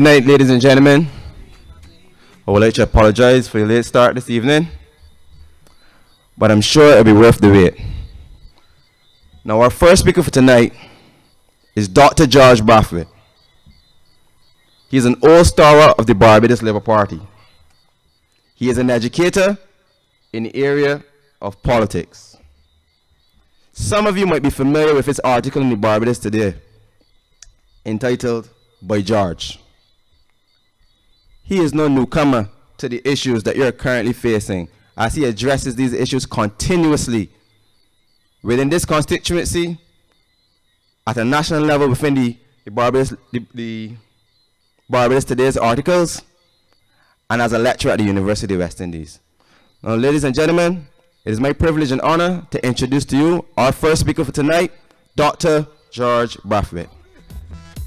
Good night, ladies and gentlemen. I would like to apologize for the late start this evening, but I'm sure it'll be worth the wait. Now, our first speaker for tonight is Dr. George Brathwaite. He is an old stalwart of the Barbados Labour Party. He is an educator in the area of politics. Some of you might be familiar with his article in the Barbados Today, entitled By George. He is no newcomer to the issues that you're currently facing, as he addresses these issues continuously within this constituency, at a national level within the Barbados Today's articles, and as a lecturer at the University of West Indies. Now, ladies and gentlemen, it is my privilege and honor to introduce to you our first speaker for tonight, Dr. George Brathwaite.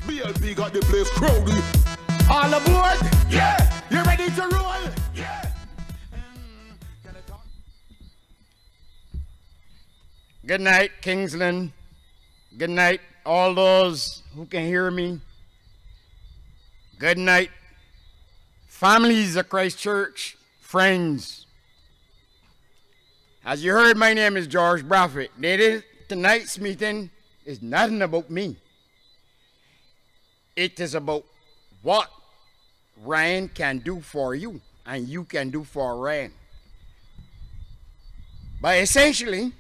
BLP got the place crowded. All aboard? Yeah! You ready to roll? Yeah! Good night, Kingsland. Good night, all those who can hear me. Good night, families of Christ Church, friends. As you heard, my name is George Brathwaite. Tonight's meeting is nothing about me. It is about what Ryan can do for you and you can do for Ryan. But essentially,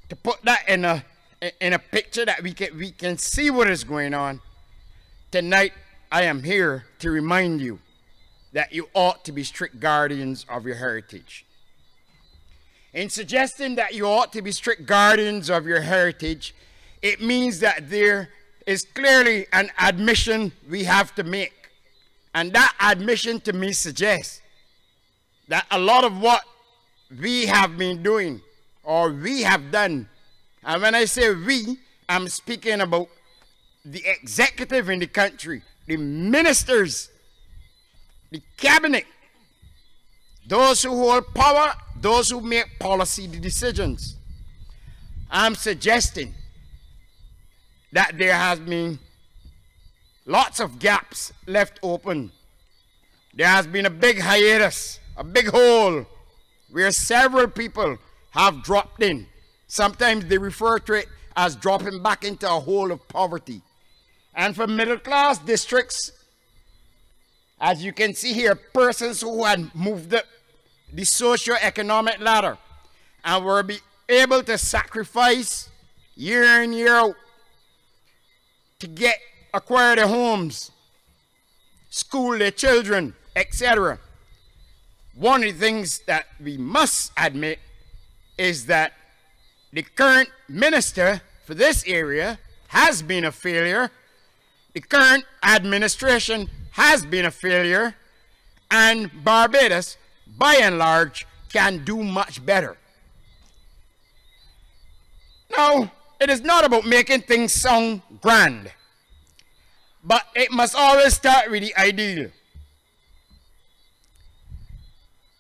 to put that in a picture that we can see what is going on, tonight I am here to remind you that you ought to be strict guardians of your heritage. In suggesting that you ought to be strict guardians of your heritage, it means that there is clearly an admission we have to make. And that admission to me suggests that a lot of what we have been doing or we have done, and when I say we, I'm speaking about the executive in the country, the ministers, the cabinet, those who hold power, those who make policy decisions. I'm suggesting that there has been lots of gaps left open. There has been a big hiatus, a big hole, where several people have dropped in. Sometimes they refer to it as dropping back into a hole of poverty. And for middle class districts, as you can see here, persons who had moved up the socio-economic ladder and were able to sacrifice year in, year out to acquire their homes, school their children, etc. One of the things that we must admit is that the current minister for this area has been a failure. The current administration has been a failure, and Barbados, by and large, can do much better. Now, it is not about making things sound grand, but it must always start with the ideal.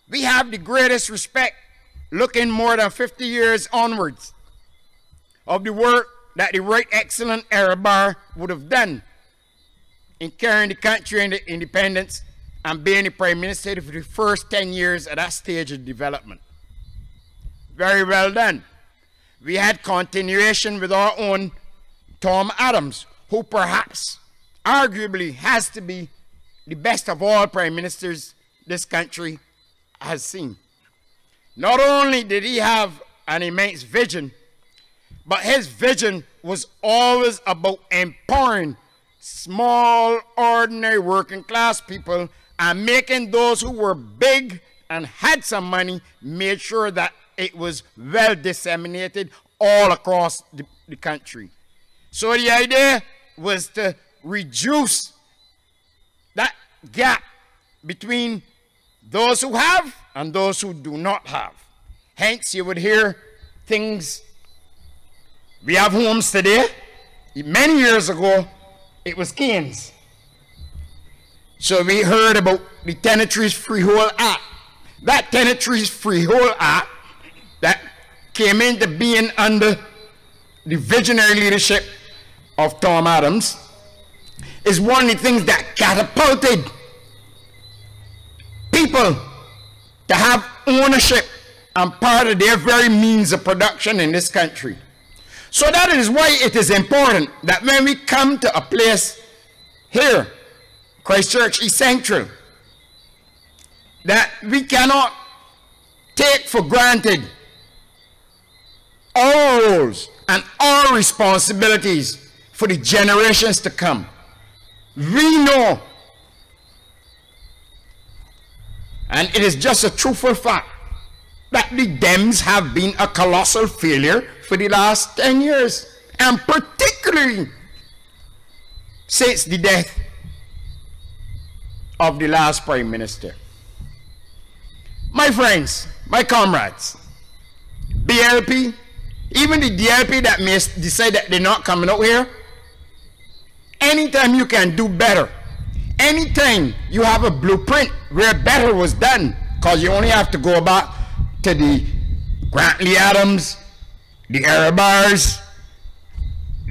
We have the greatest respect, looking more than 50 years onwards, of the work that the Right Excellent Error Bar would have done in carrying the country into independence and being the Prime Minister for the first 10 years at that stage of development. Very well done. We had continuation with our own Tom Adams, who perhaps, arguably, has to be the best of all Prime Ministers this country has seen. Not only did he have an immense vision, but his vision was always about empowering small, ordinary, working class people and making those who were big and had some money, made sure that it was well disseminated all across the country. So the idea was to reduce that gap between those who have and those who do not have. Hence, you would hear things. We have homes today. Many years ago, it was Keynes. So we heard about the Tenantries Freehold Act. That Tenantries Freehold Act that came into being under the visionary leadership of Tom Adams is one of the things that catapulted people to have ownership and part of their very means of production in this country. So that is why it is important that when we come to a place here, Christchurch East Central, that we cannot take for granted our roles and our responsibilities for the generations to come. We know, and it is just a truthful fact, that the Dems have been a colossal failure for the last 10 years, and particularly since the death of the last Prime Minister. My friends, my comrades, BLP, even the DLP that may decide that they're not coming out here, anytime you can do better, anytime you have a blueprint where better was done, because you only have to go back to the Grantley Adams, the Arabars,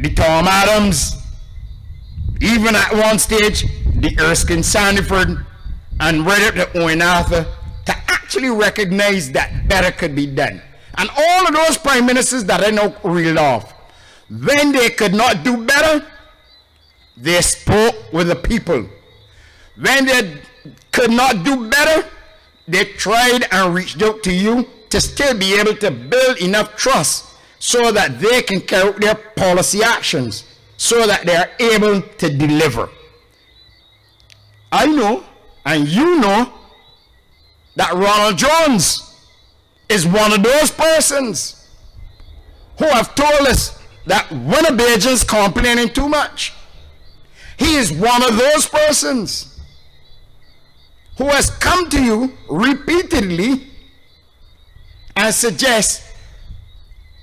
the Tom Adams, even at one stage, the Erskine Sandiford, and right up to Owen Arthur, to actually recognize that better could be done. And all of those prime ministers that I know reeled off, when they could not do better, they spoke with the people. When they could not do better, they tried and reached out to you to still be able to build enough trust so that they can carry out their policy actions, so that they are able to deliver. I know, and you know, that Ronald Jones is one of those persons who have told us that Winnebagans complaining too much. He is one of those persons who has come to you repeatedly and suggests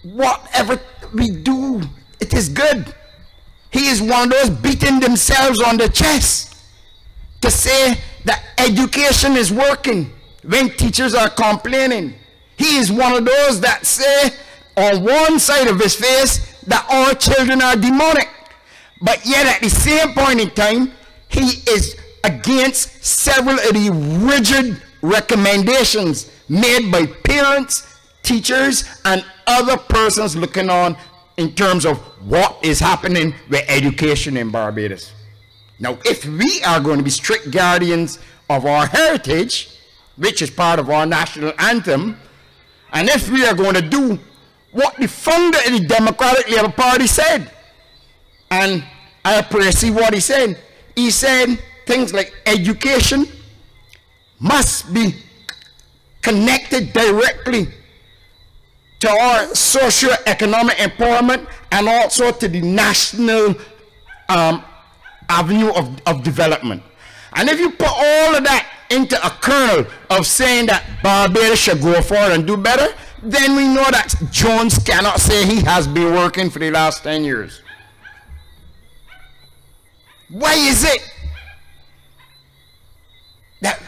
whatever we do, it is good. He is one of those beating themselves on the chest to say that education is working when teachers are complaining. He is one of those that say on one side of his face that our children are demonic, but yet at the same point in time he is against several of the rigid recommendations made by parents, teachers, and other persons looking on in terms of what is happening with education in Barbados. Now, if we are going to be strict guardians of our heritage, which is part of our national anthem, and if we are going to do what the founder of the Democratic Labour Party said, and I appreciate what he said. He said things like education must be connected directly to our socio-economic empowerment and also to the national avenue of development. And if you put all of that into a kernel of saying that Barbados should go forward and do better, then we know that Jones cannot say he has been working for the last 10 years. Why is it that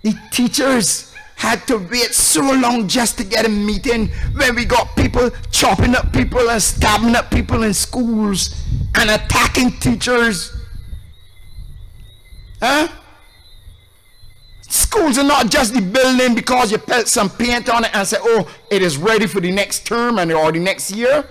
the teachers had to wait so long just to get a meeting when we got people chopping up people and stabbing up people in schools and attacking teachers? Huh? Schools are not just the building because you put some paint on it and say, oh, it is ready for the next term and or the next year.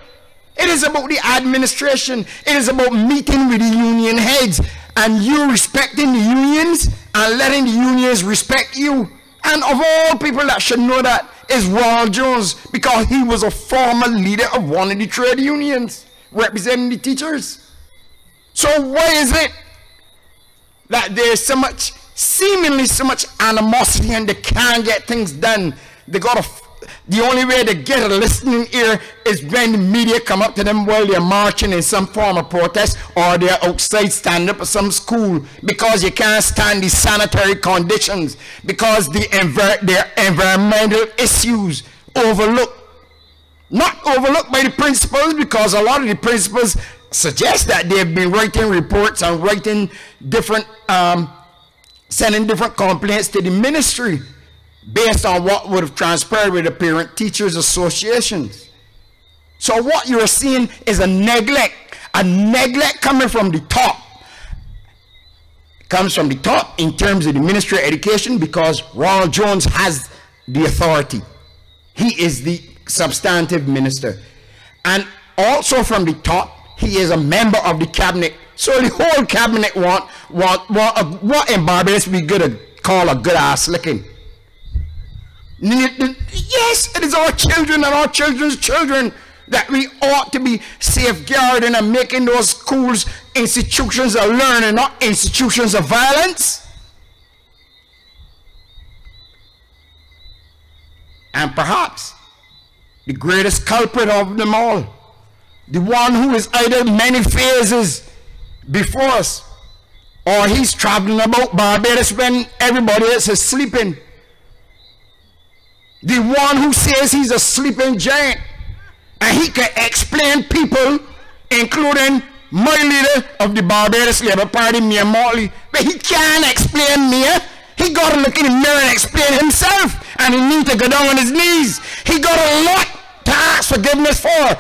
It is about the administration. It is about meeting with the union heads and you respecting the unions and letting the unions respect you. And of all people that should know that is Ronald Jones, because he was a former leader of one of the trade unions representing the teachers. So why is it that there's so much, seemingly so much animosity and they can't get things done? They got the only way to get a listening ear is when the media come up to them while they're marching in some form of protest or they're outside standing up at some school because you can't stand the sanitary conditions, because their environmental issues overlooked. Not overlooked by the principals, because a lot of the principals suggest that they've been writing reports and writing different, sending different complaints to the ministry based on what would have transpired with the parent teachers associations. So what you're seeing is a neglect coming from the top. comes from the top in terms of the Ministry of Education, because Ronald Jones has the authority. He is the substantive minister. And also from the top, he is a member of the cabinet. So the whole cabinet want what in Barbados we could call a good ass licking. Yes, it is our children and our children's children that we ought to be safeguarding and making those schools institutions of learning, not institutions of violence. And perhaps the greatest culprit of them all, the one who is either many phases before us, or he's traveling about Barbados when everybody else is sleeping. The one who says he's a sleeping giant, and he can explain people, including my leader of the Barbados Labour Party, Mia Motley, but he can't explain Mia. He got to look in the mirror and explain himself, and he needs to go down on his knees. He got a lot to ask forgiveness for,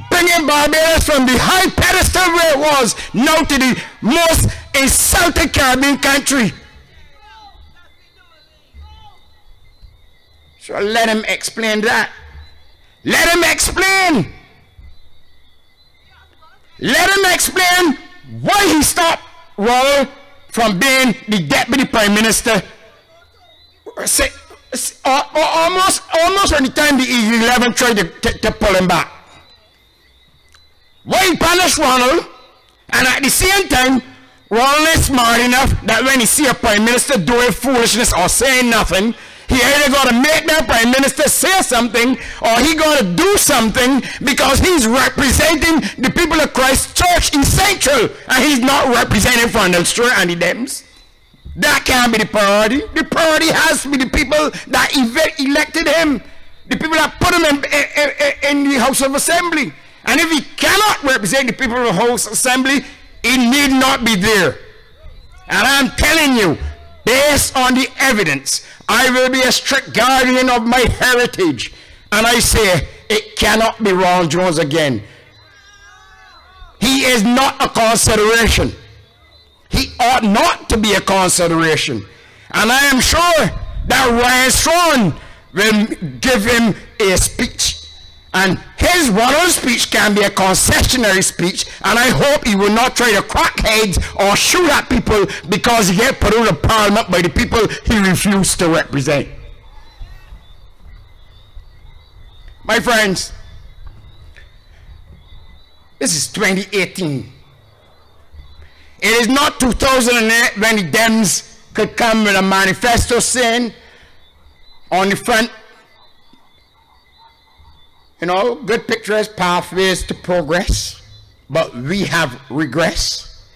bringing Barbados from the high pedestal where it was now to the most insulted Caribbean country. So let him explain that. Let him explain. Let him explain why he stopped Ronald from being the Deputy Prime Minister. Almost any time the E11 tried to pull him back. Why he punished Ronald, and at the same time, Ronald is smart enough that when he see a Prime Minister doing foolishness or saying nothing, he either got to make that Prime Minister say something, or he got to do something, because he's representing the people of Christ Church in Central, and he's not representing Frontal Stewart and the Dems. That can't be the priority. The priority has to be the people that elected him, the people that put him in the House of Assembly. And if he cannot represent the people of the House Assembly, he need not be there. And I'm telling you, based on the evidence, I will be a strict guardian of my heritage. And I say, it cannot be Ron Jones again. He is not a consideration. He ought not to be a consideration. And I am sure that Ryan Strachan will give him a speech. And his Ronald speech can be a concessionary speech, and I hope he will not try to crack heads or shoot at people because he get put out of Parliament by the people he refused to represent. My friends, this is 2018. It is not 2008 when the Dems could come with a manifesto saying on the front, you know, good pictures, pathways to progress, but we have regress.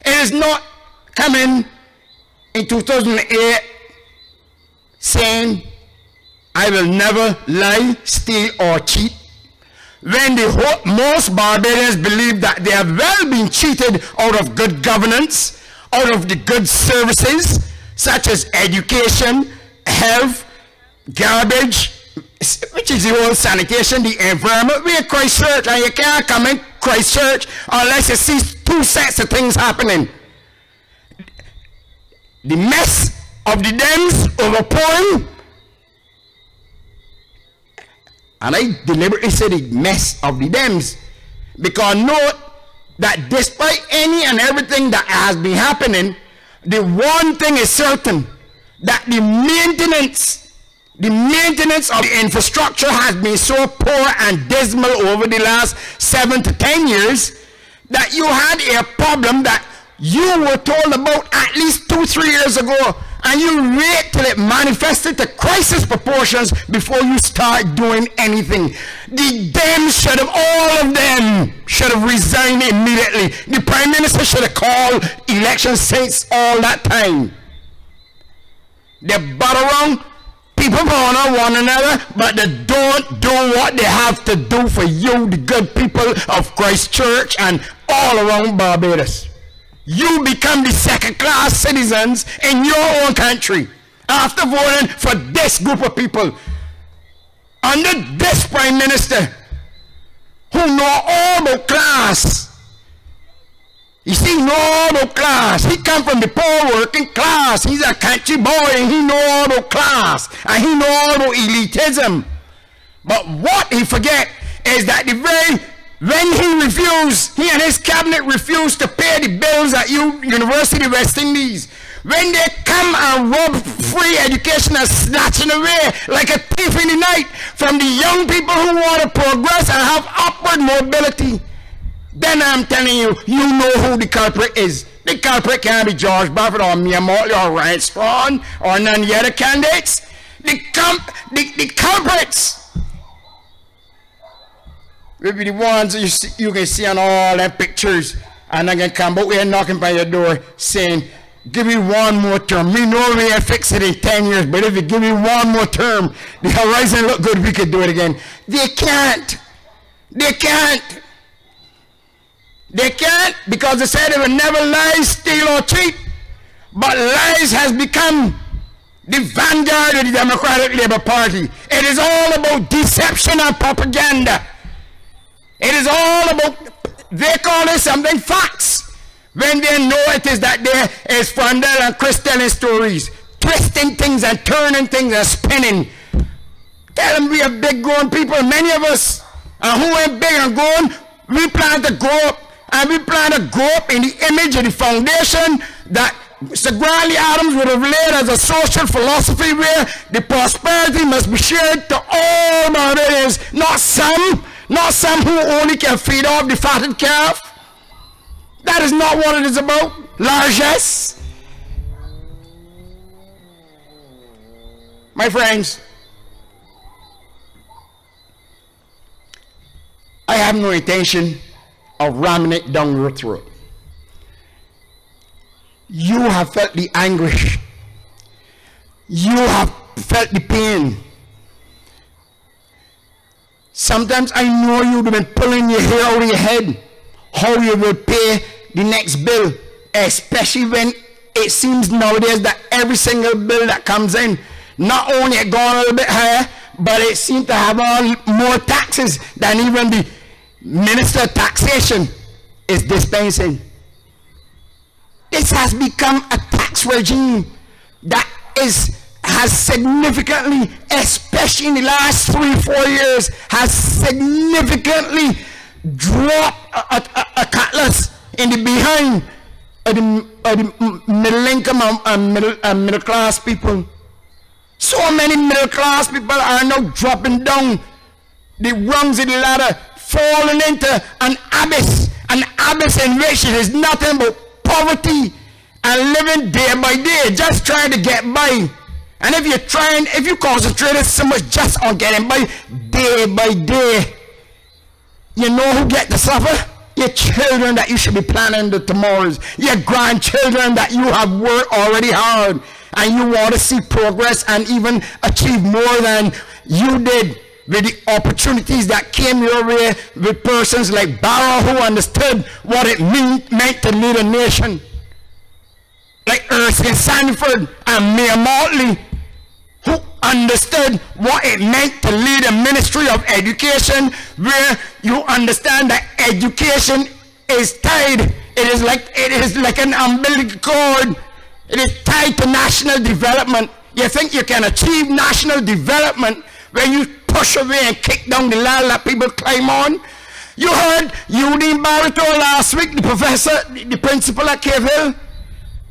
It is not coming in 2008 saying, I will never lie, steal, or cheat, when most Barbadians believe that they have well been cheated out of good governance, out of the good services, such as education, health, garbage, which is the whole sanitation, the environment. We're Christchurch, and you can't come in Christchurch unless you see two sets of things happening. The mess of the Dems overpouring, and I deliberately say the mess of the Dems, because note that despite any and everything that has been happening, the one thing is certain, that the maintenance of the infrastructure has been so poor and dismal over the last 7 to 10 years that you had a problem that you were told about at least 2-3 years ago, and you wait till it manifested to crisis proportions before you start doing anything. The Dems should have, all of them should have resigned immediately. The Prime Minister should have called election since all that time. They butt around, people honor one another, but they don't do what they have to do for you, the good people of Christchurch and all around Barbados. You become the second-class citizens in your own country after voting for this group of people under this Prime Minister who know all about class, You see, he know no class. He come from the poor working class. He's a country boy and he know no class. And he know no elitism. But what he forget is that when he and his cabinet refused to pay the bills at University of West Indies, when they come and rob free education and snatching away like a thief in the night from the young people who want to progress and have upward mobility, then I'm telling you, you know who the culprit is. The culprit can't be George Buffett or Mia Motley or Ryan Strawn or none of the other candidates. The culprits will be the ones you can see on all them pictures, and they can come but we're knocking by your door saying, give me one more term. We know we can fix it in 10 years, but if you give me one more term, the horizon look good, we could do it again. They can't. They can't. They can't, because they said they will never lie, steal, or cheat. But lies has become the vanguard of the Democratic Labour Party. It is all about deception and propaganda. It is all about, they call it something facts, when they know it is that there is Frondel and Chris telling stories, twisting things and turning things and spinning. Tell them we are big grown people, many of us, and who ain't big and grown, we plan to grow up, and we plan to grow up in the image of the foundation that Sir Grantley Adams would have laid as a social philosophy, where the prosperity must be shared to all Barbados, not some who only can feed off the fatted calf. That is not what it is about. Largesse. My friends, I have no intention of ramming it down your throat. You have felt the anguish. You have felt the pain. Sometimes I know you've been pulling your hair out of your head how you will pay the next bill, especially when it seems nowadays that every single bill that comes in, not only it gone a little bit higher, but it seems to have all more taxes than even the Minister of Taxation is dispensing. This has become a tax regime that has significantly, especially in the last 3-4 years, has significantly dropped a cutlass in the behind of the middle income and middle class people. So many middle class people are now dropping down the rungs of the ladder, falling into an abyss in which it is nothing but poverty and living day by day, just trying to get by. And if you concentrate so much just on getting by day by day, you know who get to suffer? Your children that you should be planning the tomorrows, your grandchildren that you have worked already hard, and you want to see progress and even achieve more than you did with the opportunities that came your way with persons like Barrow, who understood what it meant to lead a nation, like Erskine Sanford and Mia Motley, who understood what it meant to lead a ministry of education, where you understand that education is tied, it is like an umbilical cord. It is tied to national development. You think you can achieve national development when you push away and kick down the ladder that people climb on? You heard Eugene Barreto last week, the principal at Cave Hill,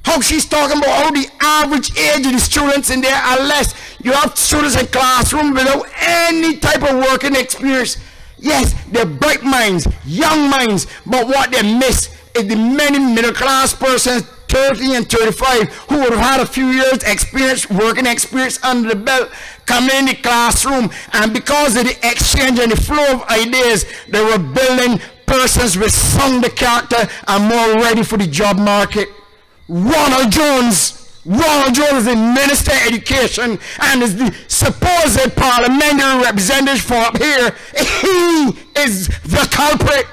how she's talking about how the average age of the students in there are less. You have students in classroom without any type of working experience. Yes, they're bright minds, young minds, but what they miss is the many middle class persons, 30 and 35, who would have had a few years experience, working experience under the belt, coming in the classroom, and because of the exchange and the flow of ideas, they were building persons with sounder character and more ready for the job market. Ronald Jones is the Minister of Education and is the supposed parliamentary representative for up here. He is the culprit,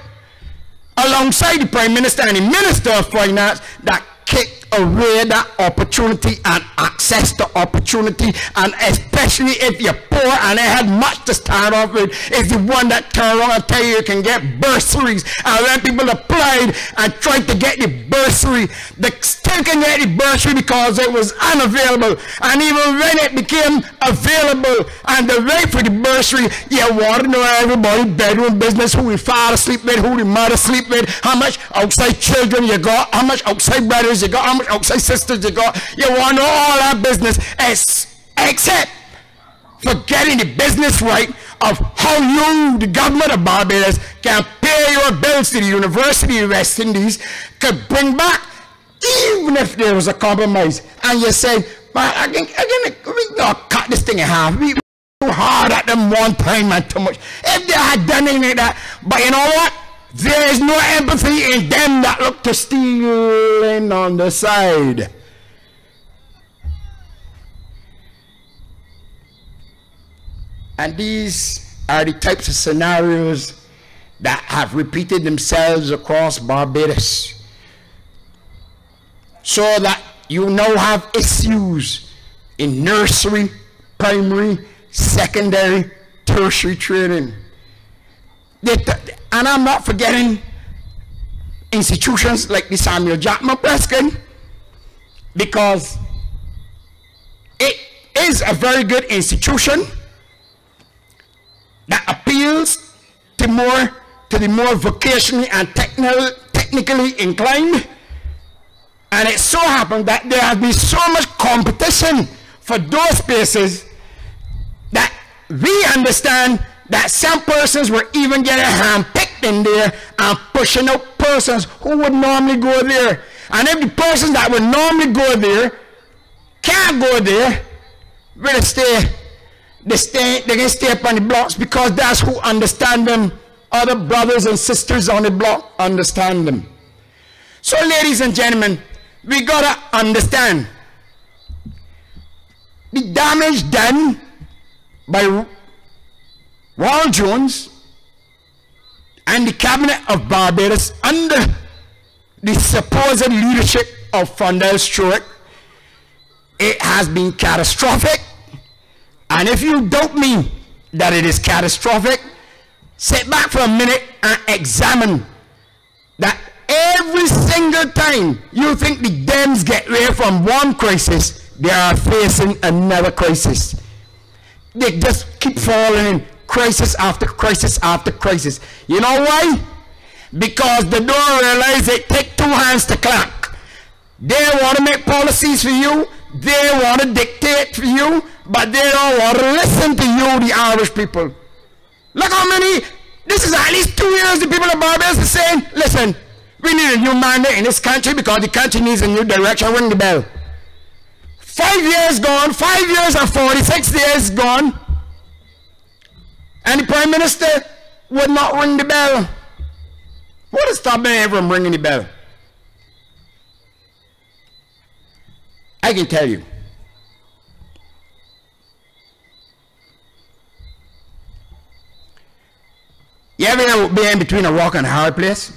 alongside the Prime Minister and the Minister of Finance, that kicked away that opportunity and access to opportunity, and especially if you're poor and they had much to start off with, is the one that turn around and tell you you can get bursaries. And when people applied and tried to get the bursary, they still can get the bursary because it was unavailable. And even when it became available and they wait for the bursary, you want to know everybody's bedroom business, who the father sleep with, who the mother sleep with, how much outside children you got, how much outside brothers you got, how much outside sisters you got. You want to know all that business, except for getting the business right of how you, the government of Barbados, can pay your bills to the University of West Indies, could bring back, even if there was a compromise. And you say, man, we not cut this thing in half. We too hard at them one time and too much. If they had done anything like that, but you know what? There is no empathy in them that look to stealing on the side. And these are the types of scenarios that have repeated themselves across Barbados. So that you now have issues in nursery, primary, secondary, tertiary training. And I'm not forgetting institutions like the Samuel Jackman Preston, because it is a very good institution that appeals to the more vocationally and technically inclined. And it so happened that there has been so much competition for those spaces that we understand that some persons were even getting hand-picked in there and pushing out persons who would normally go there. And if the persons that would normally go there can't go there, they can stay up on the blocks, because that's who understand them. Other brothers and sisters on the block understand them. So ladies and gentlemen, we gotta understand the damage done by Ronald Jones and the cabinet of Barbados under the supposed leadership of Fundell Stewart. It has been catastrophic. And if you doubt me that it is catastrophic, sit back for a minute and examine that every single time you think the Dems get away from one crisis, they are facing another crisis. They just keep falling in crisis after crisis after crisis. You know why? Because they don't realize it takes two hands to clap. They want to make policies for you, they want to dictate for you, but they don't want to listen to you, the Irish people. Look how many, this is at least 2 years the people of Barbados are saying, listen, we need a new mandate in this country because the country needs a new direction. Ring the bell. 5 years gone, 5 years and 46 days gone, and the Prime Minister would not ring the bell. What is stopping him from ringing the bell? I can tell you. You ever been between a rock and a hard place?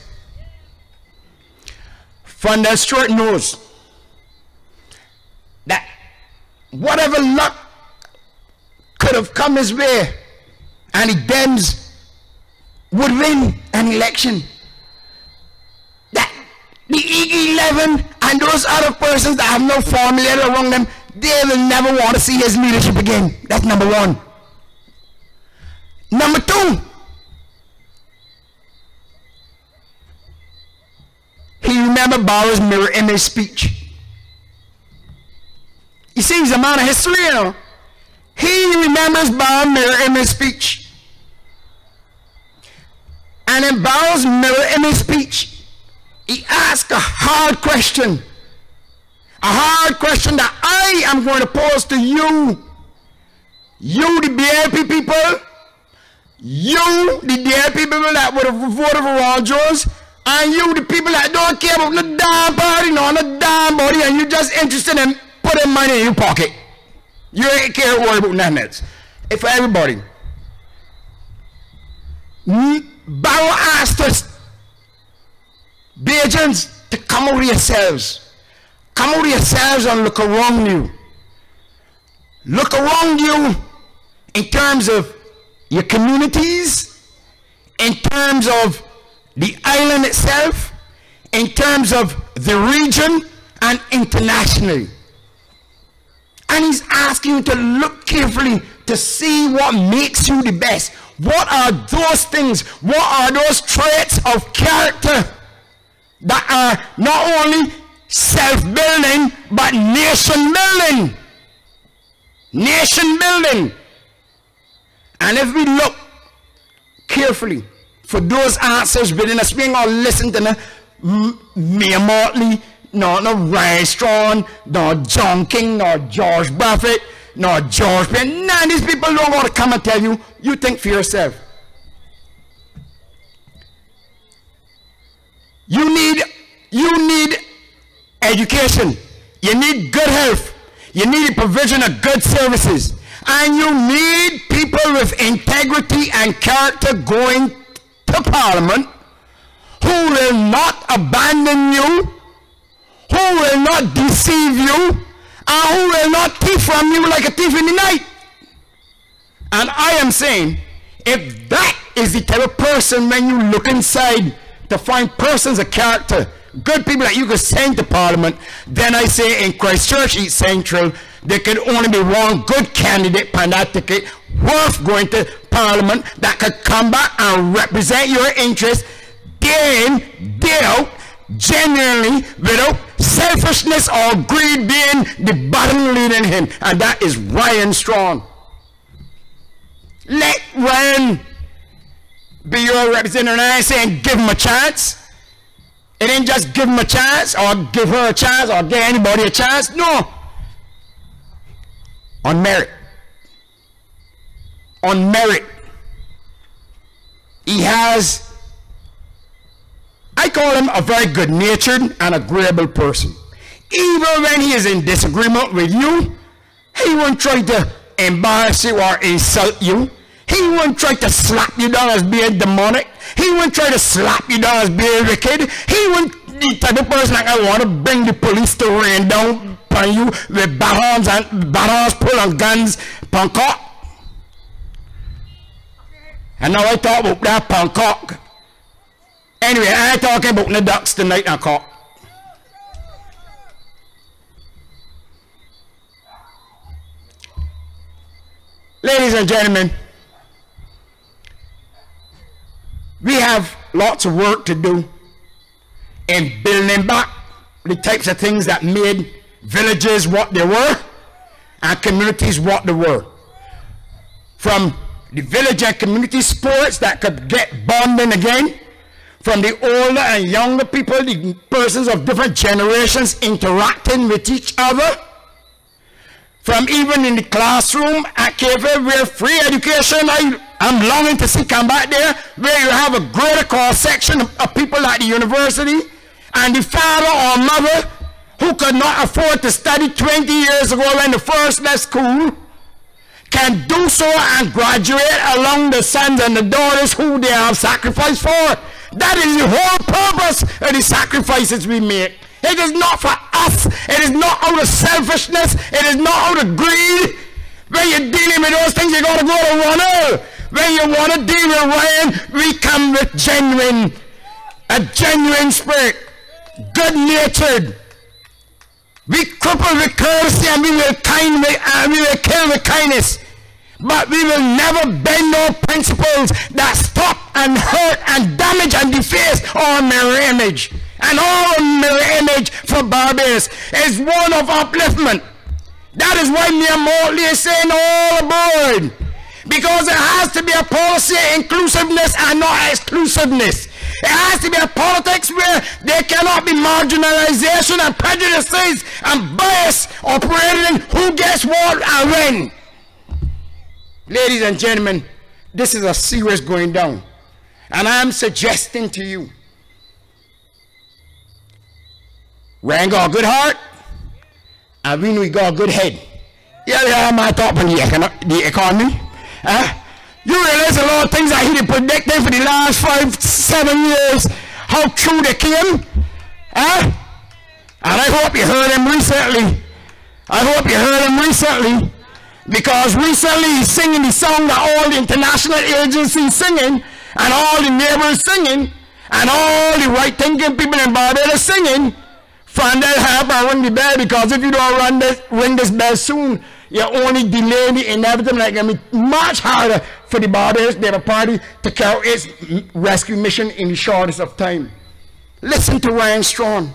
Fundell Stewart knows that whatever luck could have come his way and the Dems would win an election, that the E11 and those other persons that have no formula around them, they will never want to see his leadership again. That's number one. Number two, he remembered Barrow's mirror image speech. You see, he's a man of history, you know. He remembers Barrow's mirror image speech. And in Barrow's mirror image speech, he asked a hard question. A hard question that I am going to pose to you. You, the DLP people. You, the DLP people that would have voted for Ronald Jones. And you, the people that don't care about the damn party, no, the damn body, and you're just interested in putting money in your pocket. You ain't care to worry about nothing else. It's for everybody. Barrow asked us, Bajans, to come out of yourselves. come out of yourselves and look around you. Look around you in terms of your communities, in terms of the island itself, in terms of the region, and internationally. And he's asking you to look carefully to see what makes you the best. What are those things? What are those traits of character that are not only self-building, but nation-building? Nation-building. And if we look carefully for those answers within us, we ain't gonna listen to Mayor Motley, no Ryan Strong, no John King, no George Buffett, no George Penn. None of these people don't want to come and tell you, you think for yourself. You need education. You need good health. You need the provision of good services. And you need people with integrity and character going to Parliament who will not abandon you, who will not deceive you, and who will not thief from you like a thief in the night. And I am saying, if that is the type of person when you look inside to find persons of character, good people that you could send to Parliament, then I say in Christchurch East Central, there can only be one good candidate on that ticket worth going to Parliament that could come back and represent your interests day in, day out, genuinely, without selfishness or greed being the bottom leading him. And that is Ryan Strong. Let Ryan be your representative. And I ain't saying give him a chance. It ain't just give him a chance or give her a chance or give anybody a chance. No. On merit. On merit. He has, I call him a very good-natured and agreeable person. Even when he is in disagreement with you, he won't try to embarrass you or insult you. He won't try to slap you down as being demonic. He won't try to slap you down as being wicked. He won't be the type of person like I want to bring the police to rain down on you with batons and batons pull on guns, Pankok. And now I talk about that Pankok. Anyway, I ain't talking about the ducks tonight, Pankok. Ladies and gentlemen, we have lots of work to do in building back the types of things that made villages what they were and communities what they were. From the village and community sports that could get bonding again, from the older and younger people, the persons of different generations interacting with each other, from even in the classroom at KFA where free education, I'm longing to see come back there, where you have a greater cross-section of people at the university, and the father or mother who could not afford to study 20 years ago when the first left school can do so and graduate along the sons and the daughters who they have sacrificed for. That is the whole purpose of the sacrifices we make. It is not for us. It is not out of selfishness. It is not out of greed. When you're dealing with those things, you got to go to Ronald. When you want to deal with Ryan, we come with a genuine spirit, good-natured. We cripple with courtesy and we will kill with kindness. But we will never bend no principles that stop and hurt and damage and deface our mirror image. And our mirror image for Barbados is one of upliftment. That is why me and Motley is saying all aboard. Because it has to be a policy of inclusiveness and not exclusiveness. It has to be a politics where there cannot be marginalization and prejudices and bias operating who gets what and when. Ladies and gentlemen, this is a serious going down. And I'm suggesting to you, Ryan got a good heart, and we know he got a good head. Yeah, my thought on the economy. You realize a lot of things that he been predicting for the last 5-7 years, how true they came? And I hope you heard him recently. I hope you heard him recently. Because recently he's singing the song that all the international agencies singing, and all the neighbors singing, and all the right-thinking people in Barbados singing. Find that help and ring the bell, because if you don't ring this bell soon, you're only delaying the inevitable. Like, I mean, much harder for the Barbados Labour Party to carry out its rescue mission in the shortest of time. Listen to Ryan Strachan.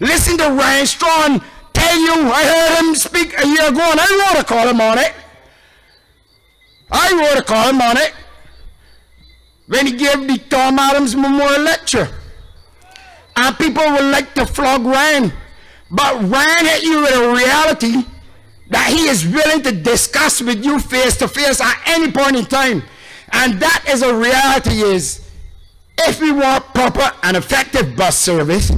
Listen to Ryan Strachan tell you. I heard him speak a year ago, and I wrote a column on it. I wrote a column on it when he gave the Tom Adams Memorial Lecture. And people would like to flog Ryan. But Ryan hit you with a reality that he is willing to discuss with you face to face at any point in time. And that is a reality is, if we want proper and effective bus service,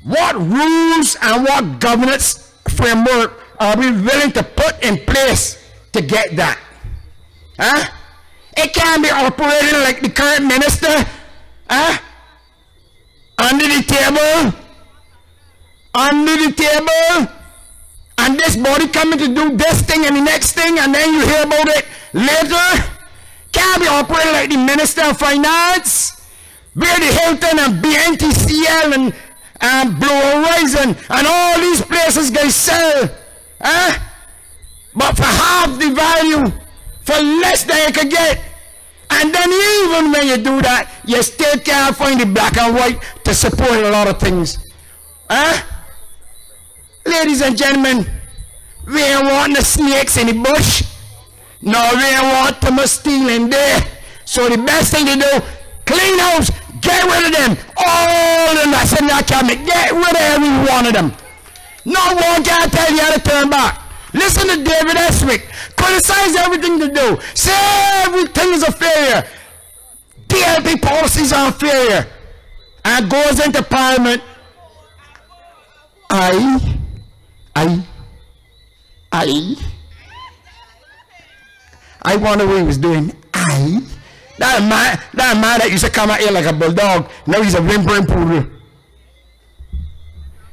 what rules and what governance framework are we willing to put in place to get that? Huh? It can't be operating like the current minister, huh? Under the table, and this body coming to do this thing and the next thing, and then you hear about it later. Can't be operating like the Minister of Finance, where the Hilton and BNTCL and Blue Horizon and all these places guys sell, huh? But for half the value, for less than you could get. And then even when you do that, you still can't find the black and white to support a lot of things. Huh? Ladies and gentlemen, we ain't want the snakes in the bush. No, we ain't want too much steel in there. So the best thing to do, clean house, get rid of them. All of them that's in that cabinet, get rid of every one of them. No one can tell you how to turn back. Listen to David Eswick. Criticize everything to do. Say everything is a failure. DLP policies are a failure. And goes into Parliament. I wonder what he was doing. That man that used to come out here like a bulldog, now he's a whimpering poodle.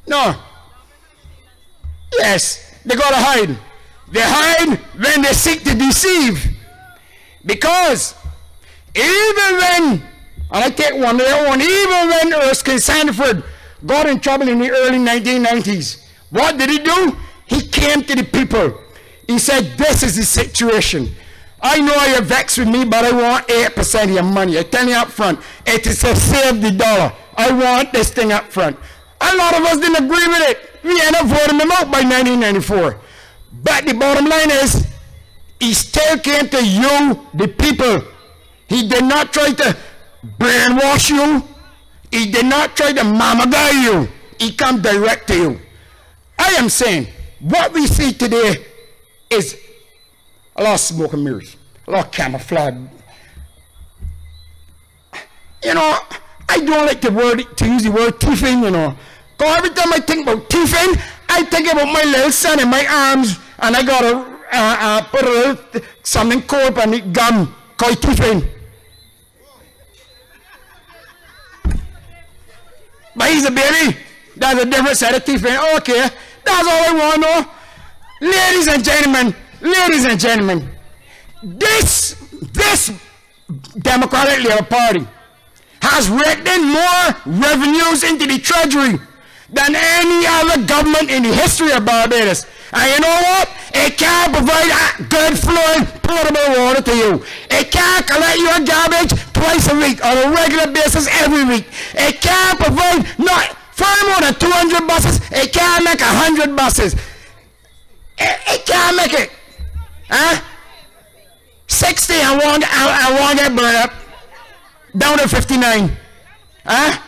No. Yes, they gotta hide. They hide when they seek to deceive. Because even when, and I take one of their own, even when Erskine Sandford got in trouble in the early 1990s, what did he do? He came to the people. He said, this is the situation. I know you're vexed with me, but I want 8% of your money. I tell you up front, it is to save the dollar. I want this thing up front. A lot of us didn't agree with it. We ended up voting him out by 1994. But the bottom line is, he still came to you, the people. He did not try to brainwash you. He did not try to mama guy you. He come direct to you. I am saying, what we see today is a lot of smoke and mirrors, a lot of camouflage. You know, I don't like to use the word thieving, you know. Because every time I think about thieving, I think about my little son in my arms, and I got to put a little something cold on the gum called thieving. But he's a baby. That's a different set of thieving. Okay, that's all I want to know. Ladies and gentlemen, this Democratic Labour Party has raked in more revenues into the treasury than any other government in the history of Barbados. And you know what? It can't provide a good flowing potable water to you. It can't collect your garbage twice a week on a regular basis every week. It can't provide far more than 200 buses. It can't make 100 buses. It can't make it. Huh? 60 and one get burned up. Down to 59. Huh?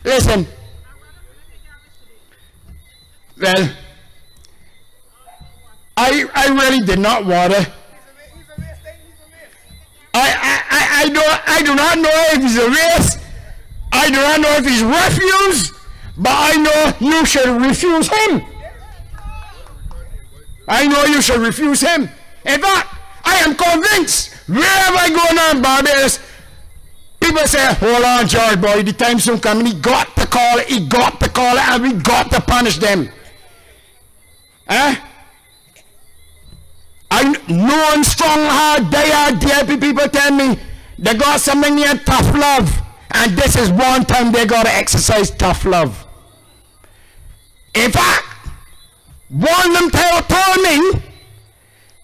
Listen. Well, I really did not want to. I do not know if he's a race. I do not know if he's refused. But I know you should refuse him. I know you should refuse him. In fact, I am convinced wherever I go now in Barbados, people say, hold on, George, boy, the time soon coming. He got to call it, and we got to punish them. I know strong hard, they are DIP people tell me they got something near tough love. And this is one time they got to exercise tough love. In fact, one of them told me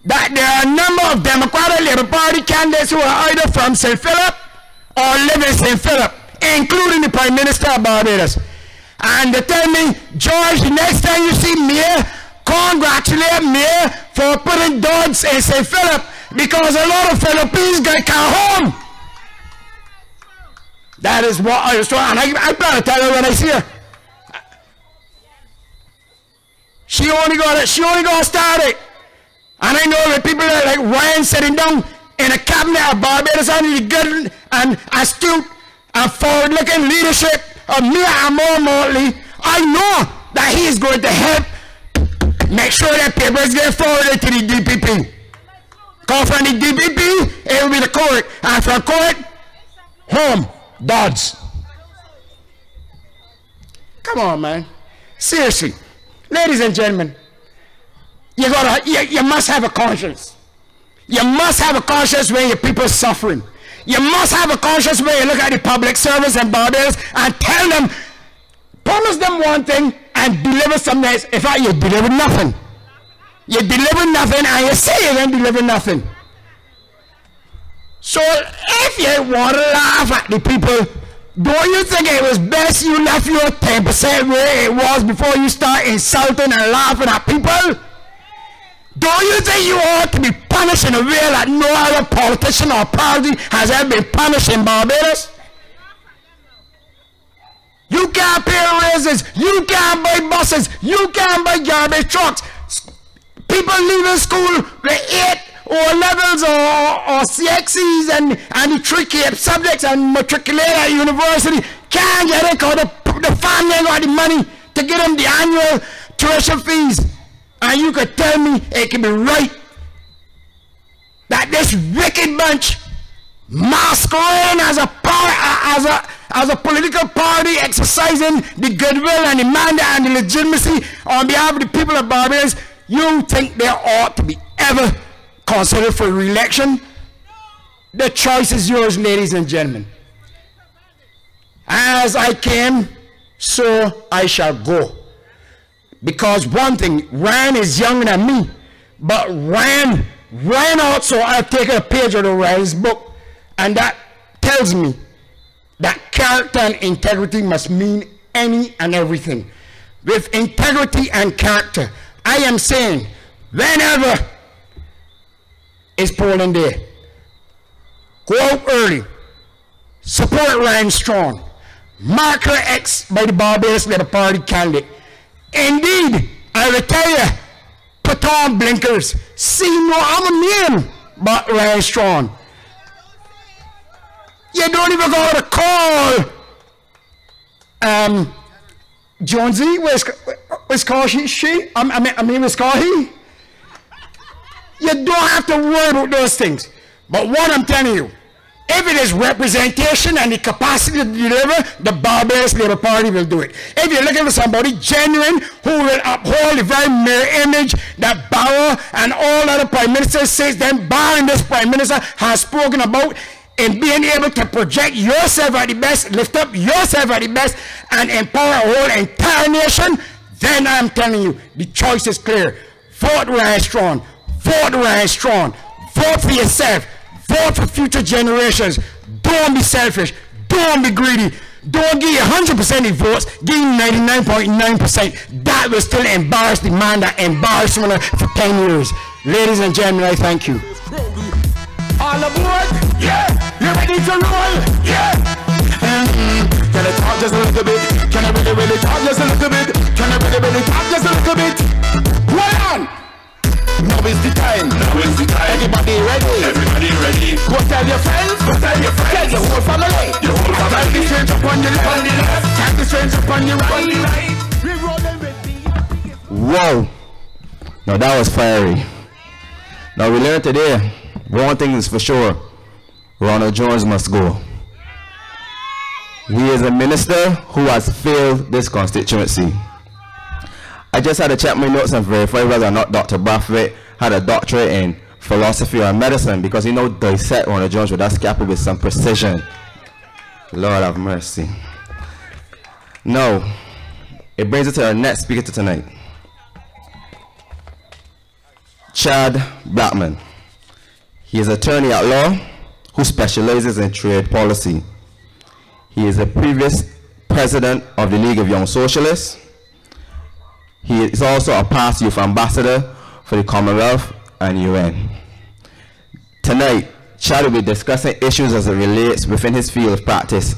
that there are a number of Democratic Labour Party candidates who are either from St. Philip or live in St. Philip, including the Prime Minister of Barbados. And they tell me, George, the next time you see me, congratulate me for putting dogs in St. Philip, because a lot of Philippines can't come home. That is what I was trying, and I better tell her when I see her. She only got started. And I know that people like Ryan sitting down in a cabinet of Barbados under the good and astute and forward-looking leadership of Mia Amor Motley, I know that he is going to help make sure that papers get forwarded to the DPP. Because from the DPP, it will be the court. And from court, home, Dodds. Come on, man. Seriously. Ladies and gentlemen, you must have a conscience. You must have a conscience when your people are suffering. You must have a conscience when you look at the public service in Barbados and tell them, promise them one thing and deliver something else. In fact, you deliver nothing. You deliver nothing and you say you don't deliver nothing. So if you want to laugh at the people, don't you think it was best you left your 10% where it was before you start insulting and laughing at people? Don't you think you ought to be punished in a way that no other politician or party has ever been punished in Barbados? You can't pay raises, you can't buy buses, you can't buy garbage trucks. People leaving school with 8 O-levels or CXCs and the 3 Cape subjects and matriculate at university can't get it because the family ain't got the money to get them the annual tuition fees. And you could tell me it can be right that this wicked bunch masquerading as a political party exercising the goodwill and the mandate and the legitimacy on behalf of the people of Barbados, you think they ought to be ever considered for re-election? The choice is yours, ladies and gentlemen. As I came, so I shall go. Because one thing, Ryan is younger than me, but Ryan also, I've taken a page out of Ryan's book, and that tells me that character and integrity must mean any and everything. With integrity and character, I am saying, whenever it's polling day, go out early, support Ryan strong, mark her X by the Barbados Labour Party candidate. Indeed, I will tell you, put on blinkers, see no other name but Ryan Strong. You don't even go to call Jonesy, where's called she? I mean, where's called he? You don't have to worry about those things. But what I'm telling you, if it is representation and the capacity to deliver, the Barbados Labour Party will do it. If you're looking for somebody genuine who will uphold the very mirror image that Barrow and all other prime ministers since then, barring this prime minister, has spoken about, in being able to project yourself at the best, lift up yourself at the best, and empower a whole entire nation, then I'm telling you, the choice is clear. Vote Ryan Strong. Vote Ryan Strong. Vote for yourself. Vote for future generations. Don't be selfish. Don't be greedy. Don't give you 100% of votes. Give you 99.9%. That will still embarrass the man that embarrassed me for 10 years. Ladies and gentlemen, I thank you. All aboard? Yeah! You ready to roll? Yeah! Can I talk just a little bit? Can I really talk just a little bit? Can I really talk just a little bit? Hold on! Now is the time. Now is the time. Everybody ready? Everybody ready. Go tell your friends. Go tell your friends. Tell your whole family. Your whole family. Tell the strange upon the left. On the left. Tell the strange upon the right. We rolling with me. Whoa. Now that was fiery. Now we learned today, one thing is for sure, Ronald Jones must go. He is a minister who has failed this constituency. I just had to check my notes and verify whether or not Dr. Brathwaite had a doctorate in philosophy or medicine, because he knows dissect one of Jones with that scalpel with some precision. Lord have mercy. Now, it brings us to our next speaker to tonight. Chad Blackman. He is an attorney at law who specializes in trade policy. He is a previous president of the League of Young Socialists. He is also a past youth ambassador for the Commonwealth and UN. Tonight, Chad will be discussing issues as it relates within his field of practice,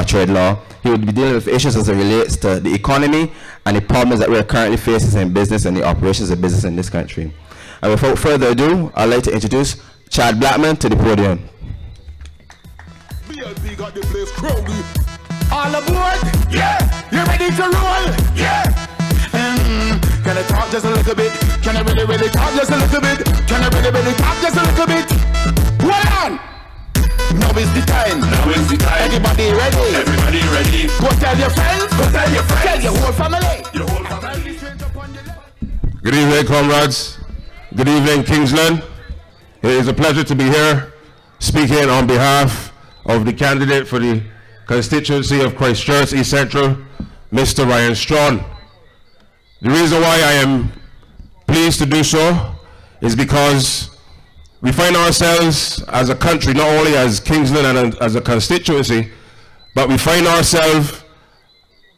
trade law. He will be dealing with issues as it relates to the economy and the problems that we are currently facing in business and the operations of business in this country. And without further ado, I'd like to introduce Chad Blackman to the podium. BLB got the place crowded. All aboard? Yeah! You ready to roll? Yeah! Can I talk just a little bit? Can I really talk just a little bit? Can I really talk just a little bit? Hold on! Now is the time. Now is the time. Everybody ready? Everybody ready. Go tell your friends. Go tell your friends. Tell your whole family. Your whole family. Good evening, comrades. Good evening, Kingsland. It is a pleasure to be here speaking on behalf of the candidate for the constituency of Christchurch East Central, Mr. Ryan Strawn. The reason why I am pleased to do so is because we find ourselves as a country, not only as Kingsland and as a constituency, but we find ourselves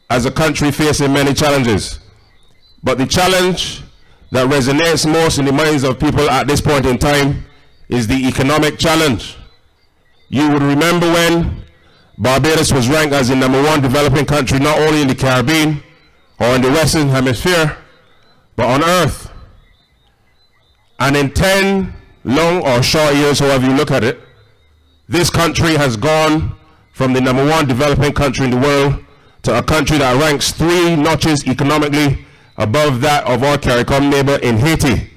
as a country facing many challenges. But the challenge that resonates most in the minds of people at this point in time is the economic challenge. You would remember when Barbados was ranked as the #1 developing country, not only in the Caribbean or in the Western Hemisphere, but on Earth. And in 10 long or short years, however you look at it, this country has gone from the #1 developing country in the world to a country that ranks 3 notches economically above that of our CARICOM neighbor in Haiti.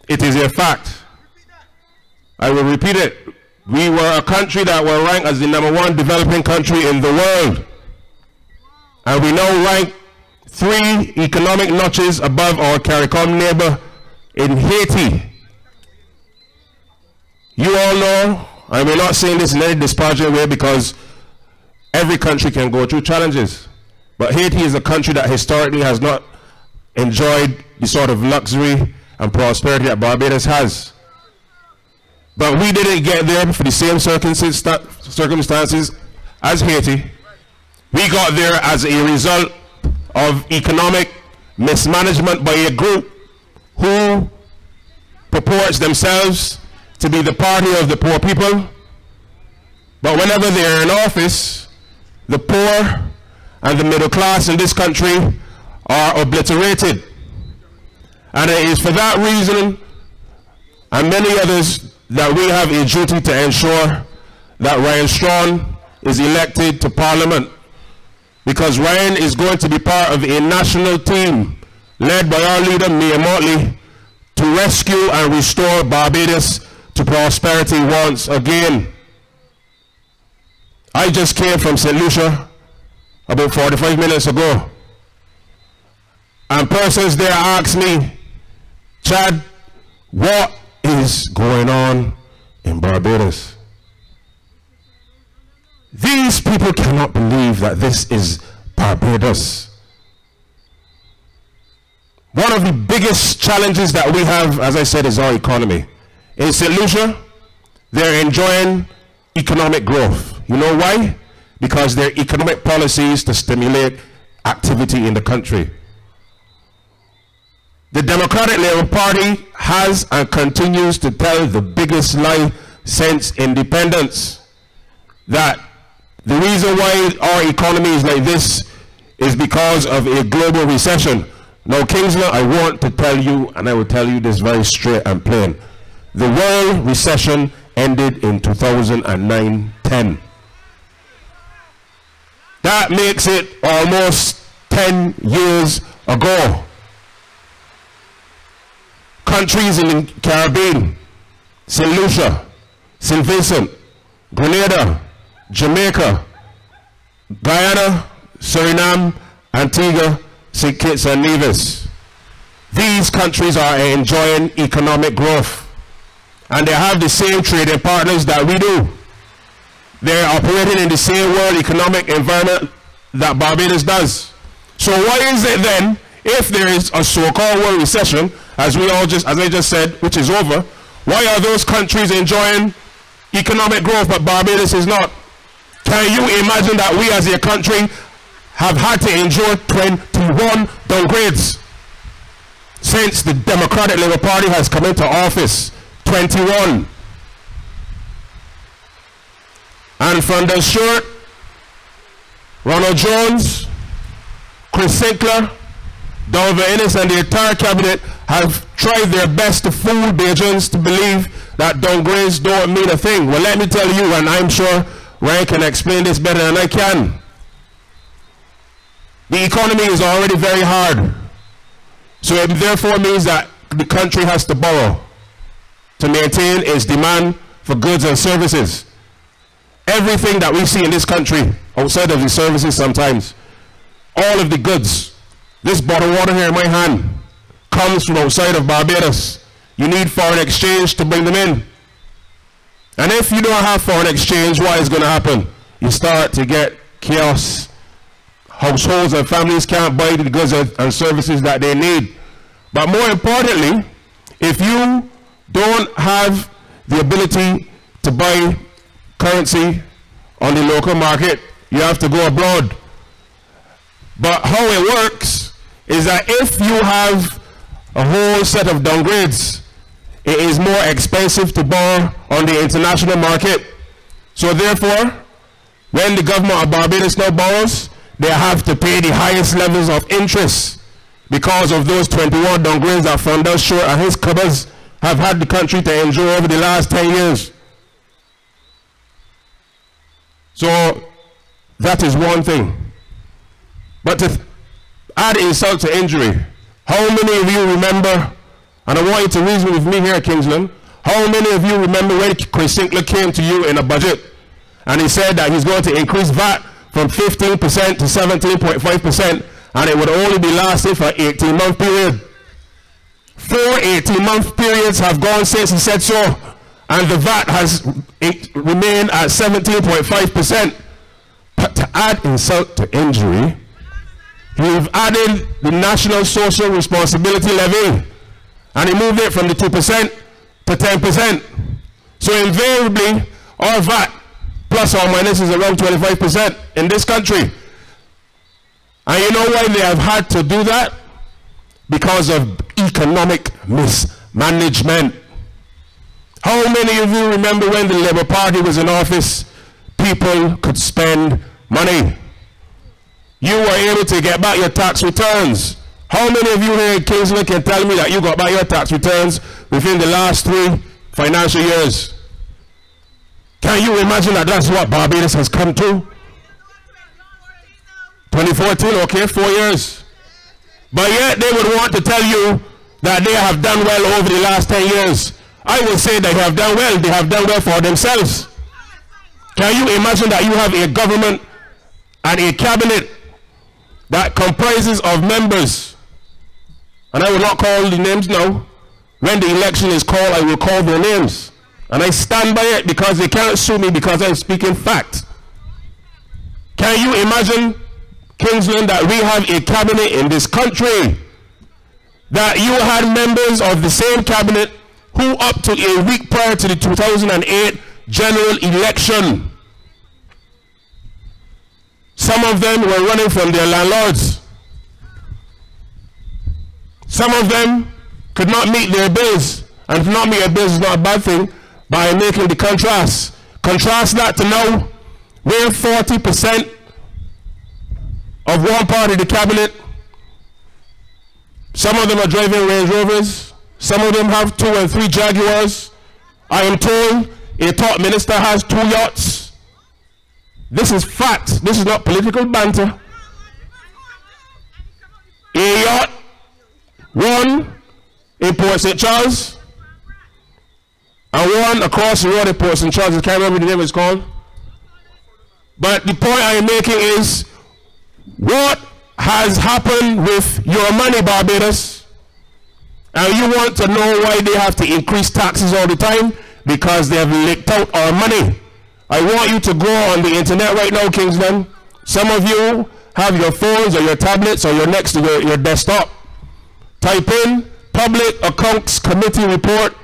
It is a fact. I will repeat it. We were a country that were ranked as the #1 developing country in the world. And we now rank 3 economic notches above our CARICOM neighbor in Haiti. You all know, and we're not saying this in any disparaging way, because every country can go through challenges. But Haiti is a country that historically has not enjoyed the sort of luxury and prosperity that Barbados has. But we didn't get there for the same circumstances as Haiti. We got there as a result of economic mismanagement by a group who purports themselves to be the party of the poor people. But whenever they're in office, the poor and the middle class in this country are obliterated. And it is for that reason and many others that we have a duty to ensure that Ryan Strawn is elected to Parliament, because Ryan is going to be part of a national team led by our leader, Mayor Motley, to rescue and restore Barbados to prosperity once again. I just came from St. Lucia about 45 minutes ago, and persons there asked me, Chad, what is going on in Barbados? These people cannot believe that this is Barbados. One of the biggest challenges that we have, as I said, is our economy. In St. Lucia, they're enjoying economic growth. You know why? Because their economic policies to stimulate activity in the country. The Democratic Labour Party has and continues to tell the biggest lie since independence, that the reason why our economy is like this is because of a global recession. Now, Kingsland, I want to tell you, and I will tell you this very straight and plain. The world recession ended in 2009-10. That makes it almost 10 years ago. Countries in the Caribbean, St. Lucia, St. Vincent, Grenada, Jamaica, Guyana, Suriname, Antigua, St. Kitts and Nevis. These countries are enjoying economic growth, and they have the same trading partners that we do. They're operating in the same world economic environment that Barbados does. So why is it then, if there is a so-called world recession, as I just said, which is over, why are those countries enjoying economic growth but Barbados is not? Can you imagine that we as a country have had to endure 21 downgrades since the Democratic Labour Party has come into office? 21. And from the short, Ronald Jones, Chris Sinclair, Dover Innes and the entire cabinet have tried their best to fool Bajans to believe that downgrades don't mean a thing. Well, let me tell you, and I'm sure Ryan can explain this better than I can. The economy is already very hard. So it therefore means that the country has to borrow to maintain its demand for goods and services. Everything that we see in this country, outside of the services sometimes, all of the goods, this bottle of water here in my hand, comes from outside of Barbados. You need foreign exchange to bring them in. And if you don't have foreign exchange, what is going to happen? You start to get chaos. Households and families can't buy the goods and services that they need. But more importantly, if you don't have the ability to buy currency on the local market, you have to go abroad. But how it works is that if you have a whole set of downgrades, it is more expensive to borrow on the international market. So therefore, when the government of Barbados now borrows, they have to pay the highest levels of interest because of those 21 downgrades that Fondel Short and his covers have had the country to endure over the last 10 years. So that is one thing. But to add insult to injury, how many of you remember, and I want you to reason with me here at Kingsland, how many of you remember when Chris Sinclair came to you in a budget and he said that he's going to increase VAT from 15% to 17.5%, and it would only be lasting for an 18-month period? 4 18-month periods have gone since he said so, and the VAT has remained at 17.5%. But to add insult to injury, you've added the National Social Responsibility Levy, and he moved it from the 2% to 10%. So invariably, our VAT, plus or minus, is around 25% in this country. And you know why they have had to do that? Because of economic mismanagement. How many of you remember when the Labour Party was in office, people could spend money? You were able to get back your tax returns. How many of you here in Kingsland can tell me that you got back your tax returns within the last 3 financial years? Can you imagine that that's what Barbados has come to? 2014, okay, 4 years. But yet they would want to tell you that they have done well over the last 10 years. I would say they have done well. They have done well for themselves. Can you imagine that you have a government and a cabinet that comprises of members, and I will not call the names now. When the election is called, I will call their names. And I stand by it because they can't sue me because I'm speaking fact. Can you imagine, Kingsland, that we have a cabinet in this country, that you had members of the same cabinet who up to a week prior to the 2008 general election, some of them were running from their landlords. Some of them could not meet their bills, and to not meet their bills is not a bad thing, by making the contrast. Contrast that to now, where 40% of one part of the cabinet, some of them are driving Range Rovers, some of them have 2 and 3 Jaguars. I am told a top minister has 2 yachts. This is fact. This is not political banter. A yacht, 1 in Port St. Charles, and 1 across the road in Port St. Charles. I can't remember the name it's called. But the point I am making is, what has happened with your money, Barbados? And you want to know why they have to increase taxes all the time? Because they have licked out our money. I want you to go on the internet right now, Kingsland. Some of you have your phones or your tablets or you're next to your desktop. Type in Public Accounts Committee Report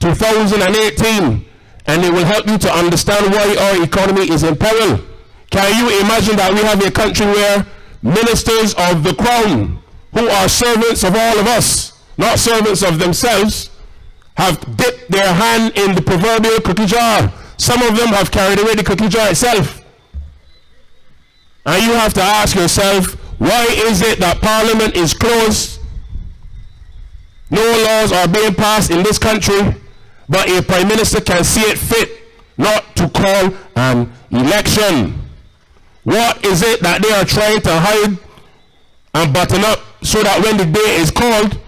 2018 and it will help you to understand why our economy is in peril. Can you imagine that we have a country where ministers of the crown, who are servants of all of us, not servants of themselves, have dipped their hand in the proverbial cookie jar? Some of them have carried away the cookie jar itself. And you have to ask yourself, why is it that Parliament is closed? No laws are being passed in this country, but a Prime Minister can see it fit not to call an election. What is it that they are trying to hide and button up so that when the day is called,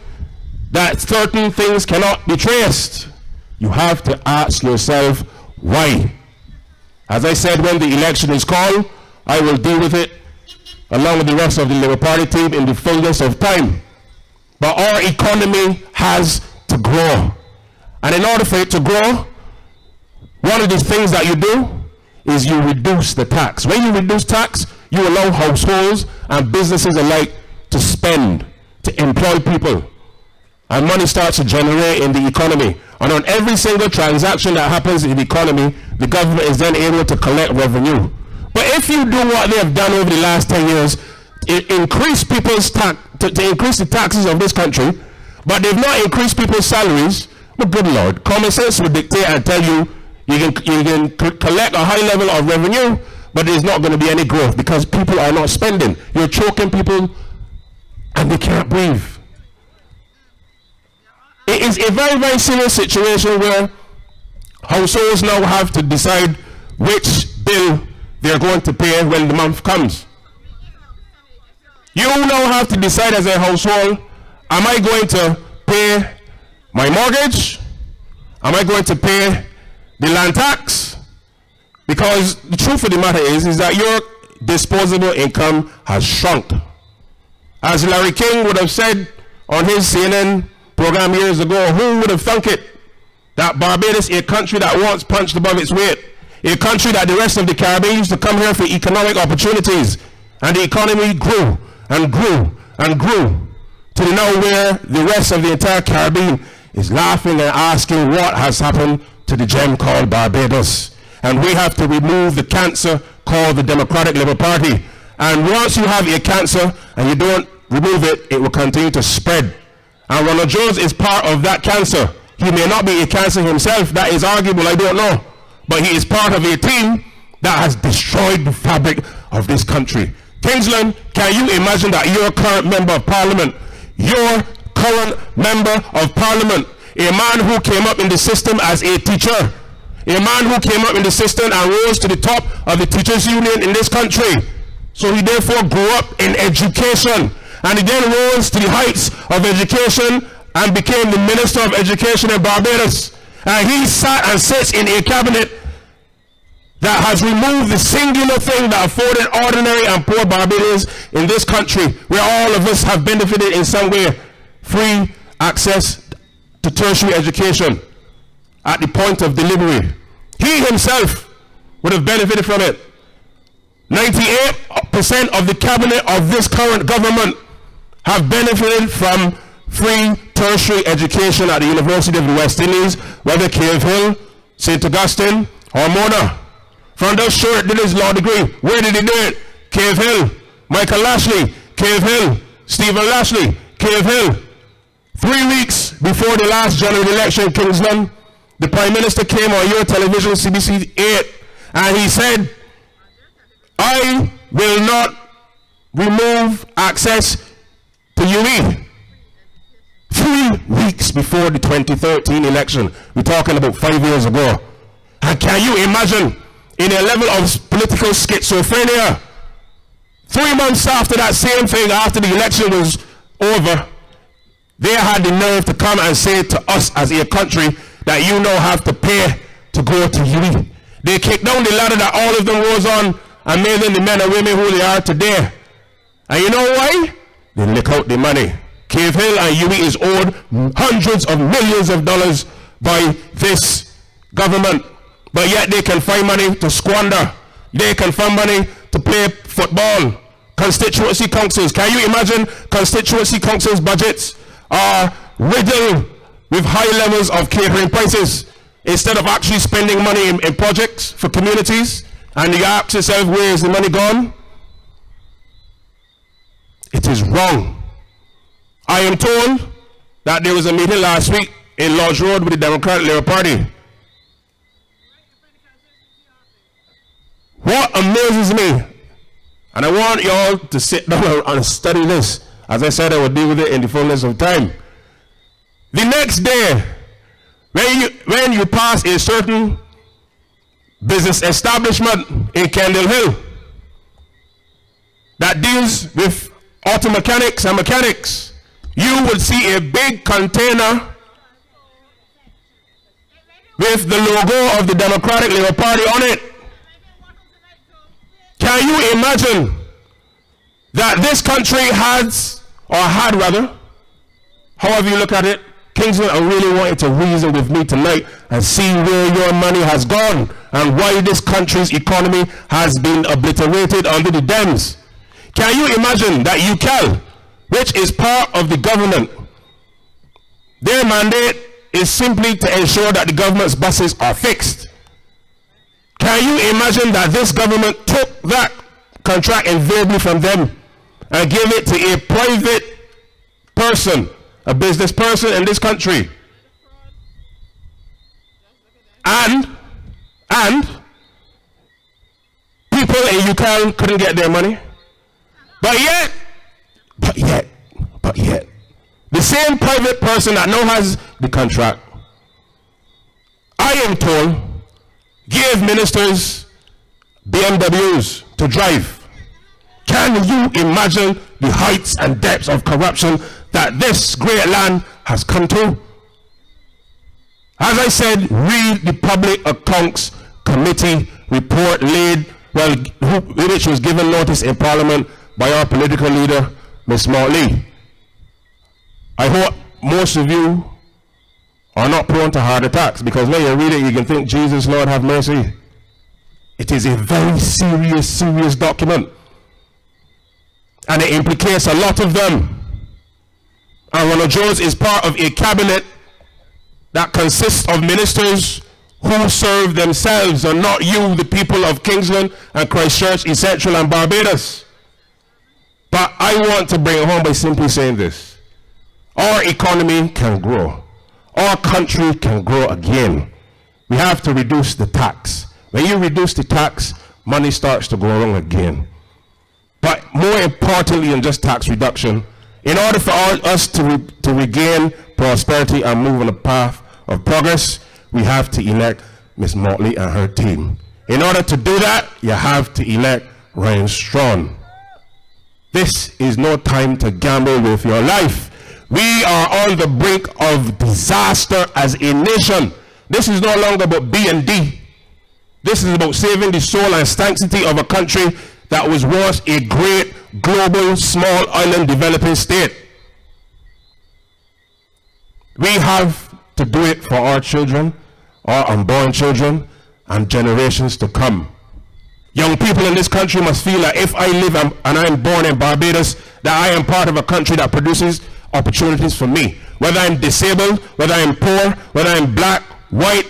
that certain things cannot be traced? You have to ask yourself, why? As I said, when the election is called, I will deal with it along with the rest of the Labour Party team in the fullness of time. But our economy has to grow. And in order for it to grow, one of the things that you do is you reduce the tax. When you reduce tax, you allow households and businesses alike to spend, to employ people. And money starts to generate in the economy. And on every single transaction that happens in the economy, the government is then able to collect revenue. But if you do what they have done over the last 10 years, increase people's tax, to increase the taxes of this country, but they've not increased people's salaries, well, good Lord, common sense would dictate and tell you you can collect a high level of revenue, but there's not going to be any growth because people are not spending. You're choking people and they can't breathe. It is a very, very serious situation where households now have to decide which bill they're going to pay when the month comes. You now have to decide as a household, am I going to pay my mortgage? Am I going to pay the land tax? Because the truth of the matter is that your disposable income has shrunk. As Larry King would have said on his CNN program years ago, who would have thunk it that Barbados, a country that once punched above its weight, a country that the rest of the Caribbean used to come here for economic opportunities, and the economy grew and grew and grew to now where the rest of the entire Caribbean is laughing and asking what has happened to the gem called Barbados. And we have to remove the cancer called the Democratic Labour Party. And once you have a cancer and you don't remove it, it will continue to spread. And Ronald Jones is part of that cancer. He may not be a cancer himself, that is arguable, I don't know. But he is part of a team that has destroyed the fabric of this country. Kingsland, can you imagine that your current member of parliament, a man who came up in the system as a teacher, a man who came up in the system and rose to the top of the teachers union in this country. So he therefore grew up in education, and he then rose to the heights of education and became the Minister of Education in Barbados. And he sat and sits in a cabinet that has removed the singular thing that afforded ordinary and poor Barbadians in this country, where all of us have benefited in some way, free access to tertiary education at the point of delivery. He himself would have benefited from it. 98% of the cabinet of this current government have benefited from free tertiary education at the University of the West Indies, whether Cave Hill, St. Augustine, or Mona. Fernando Stewart did his law degree. Where did he do it? Cave Hill. Michael Lashley, Cave Hill. Stephen Lashley, Cave Hill. 3 weeks before the last general election in Kingsland, the Prime Minister came on your television, CBC 8, and he said, I will not remove access to UE. 3 weeks before the 2013 election. We're talking about 5 years ago. And can you imagine, in a level of political schizophrenia, 3 months after that same thing, after the election was over, they had the nerve to come and say to us as a country that you now have to pay to go to UE. They kicked down the ladder that all of them was on and made them the men and women who they are today. And you know why? They lick out the money. Cave Hill and UWI is owed hundreds of millions of dollars by this government. But yet they can find money to squander. They can find money to play football. Constituency councils. Can you imagine constituency councils' budgets are riddled with high levels of catering prices instead of actually spending money in projects for communities? And you ask yourself, where is the money gone? It is wrong. I am told that there was a meeting last week in Lodge Road with the Democratic Labour Party. What amazes me, and I want y'all to sit down and study this. As I said, I will deal with it in the fullness of time. The next day, when you pass a certain business establishment in Kendall Hill that deals with auto mechanics and mechanics, you would see a big container with the logo of the Democratic Labour Party on it. Can you imagine that this country has, or had rather, however you look at it, Kingsland, I really want you to reason with me tonight and see where your money has gone and why this country's economy has been obliterated under the Dems. Can you imagine that UCAL, which is part of the government, their mandate is simply to ensure that the government's buses are fixed? Can you imagine that this government took that contract invariably from them and gave it to a private person, a business person in this country? And people in UCAL couldn't get their money. But yet, the same private person that now has the contract, I am told, gave ministers BMWs to drive. Can you imagine the heights and depths of corruption that this great land has come to? As I said, read the Public Accounts Committee report which was given notice in Parliament by our political leader, Ms. Motley. I hope most of you are not prone to heart attacks, because when you read it, you can think, Jesus, Lord, have mercy. It is a very serious document. And it implicates a lot of them. And Ronald Jones is part of a cabinet that consists of ministers who serve themselves and not you, the people of Kingsland and Christchurch, East Central and Barbados. But I want to bring it home by simply saying this. Our economy can grow. Our country can grow again. We have to reduce the tax. When you reduce the tax, money starts to go wrong again. But more importantly than just tax reduction, in order for us to regain prosperity and move on a path of progress, we have to elect Ms. Motley and her team. In order to do that, you have to elect Ryan Strachan. This is no time to gamble with your life. We are on the brink of disaster as a nation. This is no longer about B&D. This is about saving the soul and sanctity of a country that was once a great global small island developing state. We have to do it for our children, our unborn children, and generations to come. Young people in this country must feel that if I live and I am born in Barbados, that I am part of a country that produces opportunities for me. Whether I'm disabled, whether I'm poor, whether I'm black, white,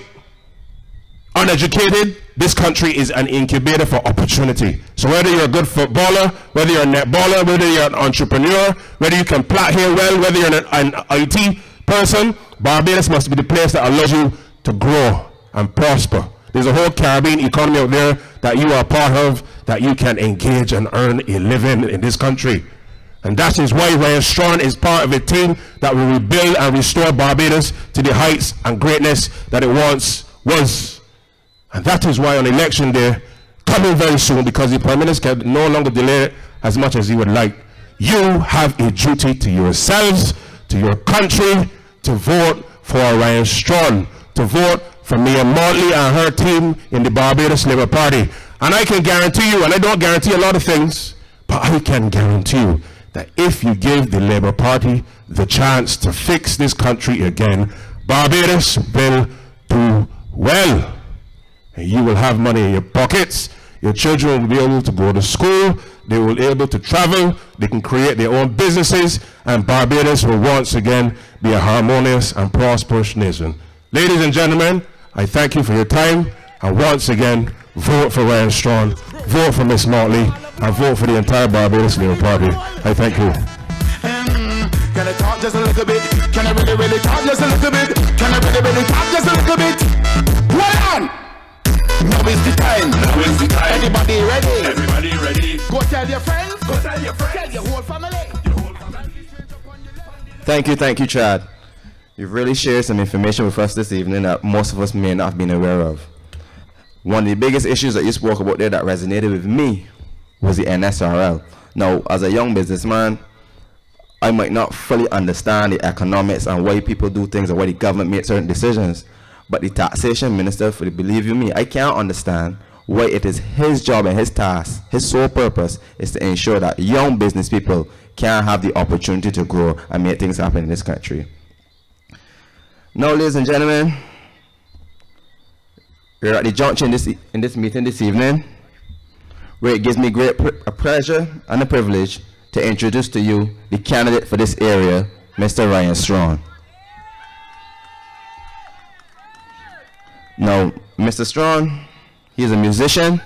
uneducated, this country is an incubator for opportunity. So whether you're a good footballer, whether you're a netballer, whether you're an entrepreneur, whether you can plait hair well, whether you're an IT person, Barbados must be the place that allows you to grow and prosper. There's a whole Caribbean economy out there that you are part of, that you can engage and earn a living in this country. And that is why Ryan Strachan is part of a team that will rebuild and restore Barbados to the heights and greatness that it once was. And that is why on election day, coming very soon, because the Prime Minister can no longer delay it as much as he would like, you have a duty to yourselves, to your country, to vote for Ryan Strachan, to vote for Mia Motley and her team in the Barbados Labour Party. And I can guarantee you, and I don't guarantee a lot of things, but I can guarantee you that if you give the Labour Party the chance to fix this country again, Barbados will do well. And you will have money in your pockets. Your children will be able to go to school. They will be able to travel. They can create their own businesses. And Barbados will once again be a harmonious and prosperous nation. Ladies and gentlemen, I thank you for your time. And once again, vote for Ryan Strong, vote for Miss Motley, and vote for the entire Barbados Labour Party. I thank you. Can I talk just a little bit? Can I really talk just a little bit? Can I really talk just a little bit? Hold on! Now is the time. Now is the time. Everybody ready? Everybody ready? Go tell your friends. Go tell your friends. Tell your whole family. Your whole family. Thank you, Chad. You've really shared some information with us this evening that most of us may not have been aware of. One of the biggest issues that you spoke about there that resonated with me was the NSRL. Now, as a young businessman, I might not fully understand the economics and why people do things and why the government makes certain decisions. But the taxation minister, believe you me, I can't understand why it is his job and his task, his sole purpose, is to ensure that young business people can have the opportunity to grow and make things happen in this country. Now, ladies and gentlemen, we're at the junction in this meeting this evening, where it gives me great pleasure and a privilege to introduce to you the candidate for this area, Mr. Ryan Strong. Now, Mr. Strong, he is a musician,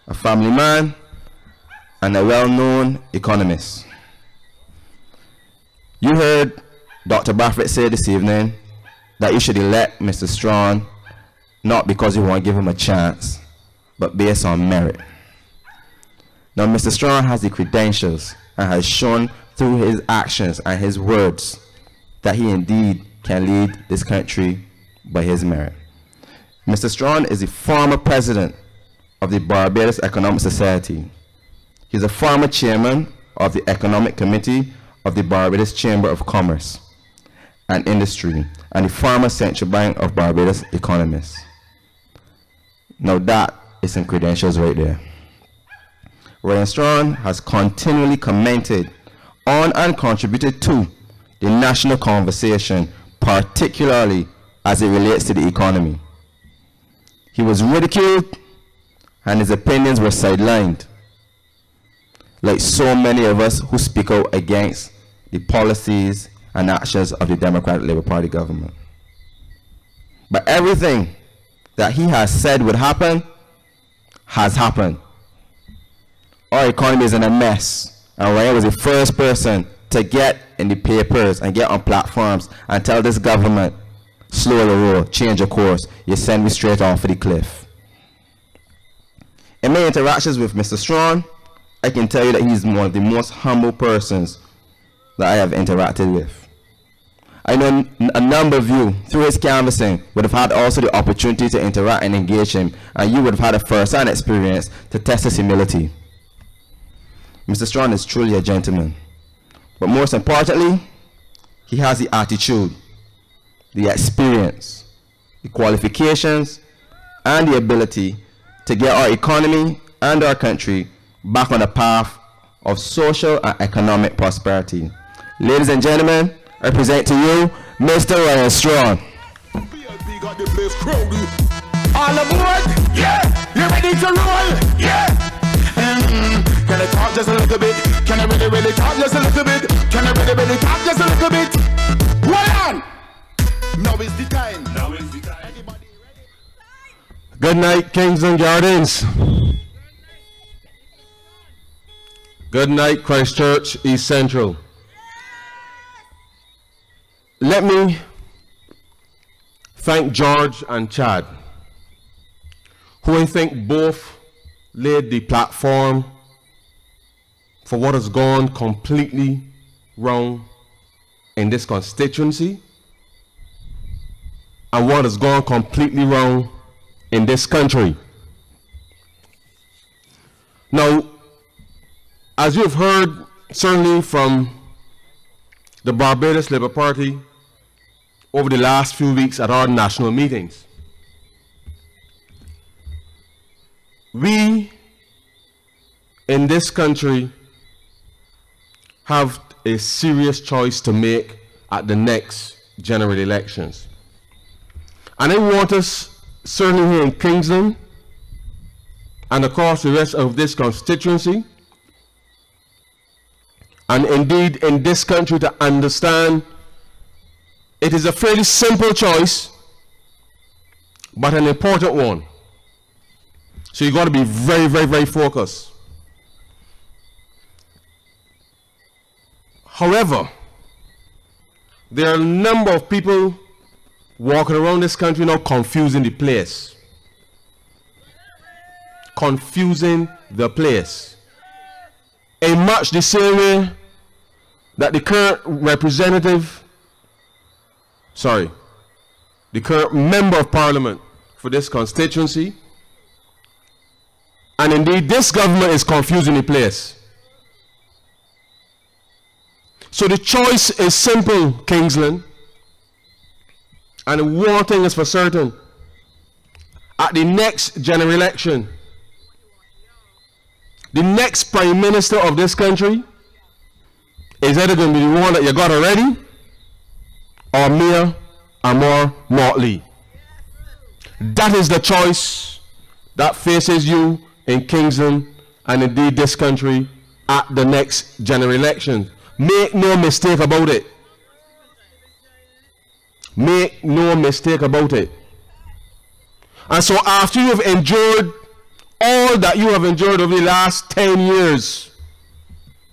a family man, and a well-known economist. You heard Dr. Baffert say this evening that you should elect Mr. Strong not because you want to give him a chance, but based on merit. Now, Mr. Strong has the credentials and has shown through his actions and his words that he indeed can lead this country by his merit. Mr. Strong is the former president of the Barbados Economic Society. He's a former chairman of the Economic Committee of the Barbados Chamber of Commerce and Industry and the former Central Bank of Barbados economist. Now that is some credentials right there. Ryan Strong has continually commented on and contributed to the national conversation, particularly as it relates to the economy. He was ridiculed and his opinions were sidelined, like so many of us who speak out against the policies and actions of the Democratic Labour Party government. But everything that he has said would happen has happened. Our economy is in a mess, and Ryan was the first person to get in the papers and get on platforms and tell this government, slow the roll, change your course, you send me straight off the cliff. In my interactions with Mr. Strong, I can tell you that he's one of the most humble persons that I have interacted with. I know a number of you, through his canvassing, would have had also the opportunity to interact and engage him, and you would have had a first-hand experience to test his humility. Mr. Strong is truly a gentleman, but most importantly, he has the attitude, the experience, the qualifications, and the ability to get our economy and our country back on the path of social and economic prosperity. Ladies and gentlemen, I present to you Mr. Ryan Strong. All aboard? Yeah! You ready to roll? Yeah! Can I talk just a little bit? Can I really talk just a little bit? Can I really talk just a little bit? Hold on! Now is the time. Now is the time. Everybody ready? Good night, Kingsland Gardens. Good night, Christchurch, East Central. Let me thank George and Chad, who I think both laid the platform for what has gone completely wrong in this constituency and what has gone completely wrong in this country. Now, as you've heard certainly from the Barbados Labour Party over the last few weeks at our national meetings, we in this country have a serious choice to make at the next general elections. And I want us, certainly here in Kingsland and across the rest of this constituency, and indeed in this country, to understand it is a fairly simple choice, but an important one. So you've got to be very, very, very focused. However, there are a number of people walking around this country now confusing the place. Confusing the place. In much the same way that the current the current member of parliament for this constituency, and indeed this government, is confusing the place. So the choice is simple, Kingsland, and one thing is for certain: at the next general election, the next prime minister of this country is either going to be the one that you got already, or Mayor Amor Motley. That is the choice that faces you in Kingsland and indeed this country at the next general election. Make no mistake about it. Make no mistake about it. And so after you have endured all that you have endured over the last 10 years,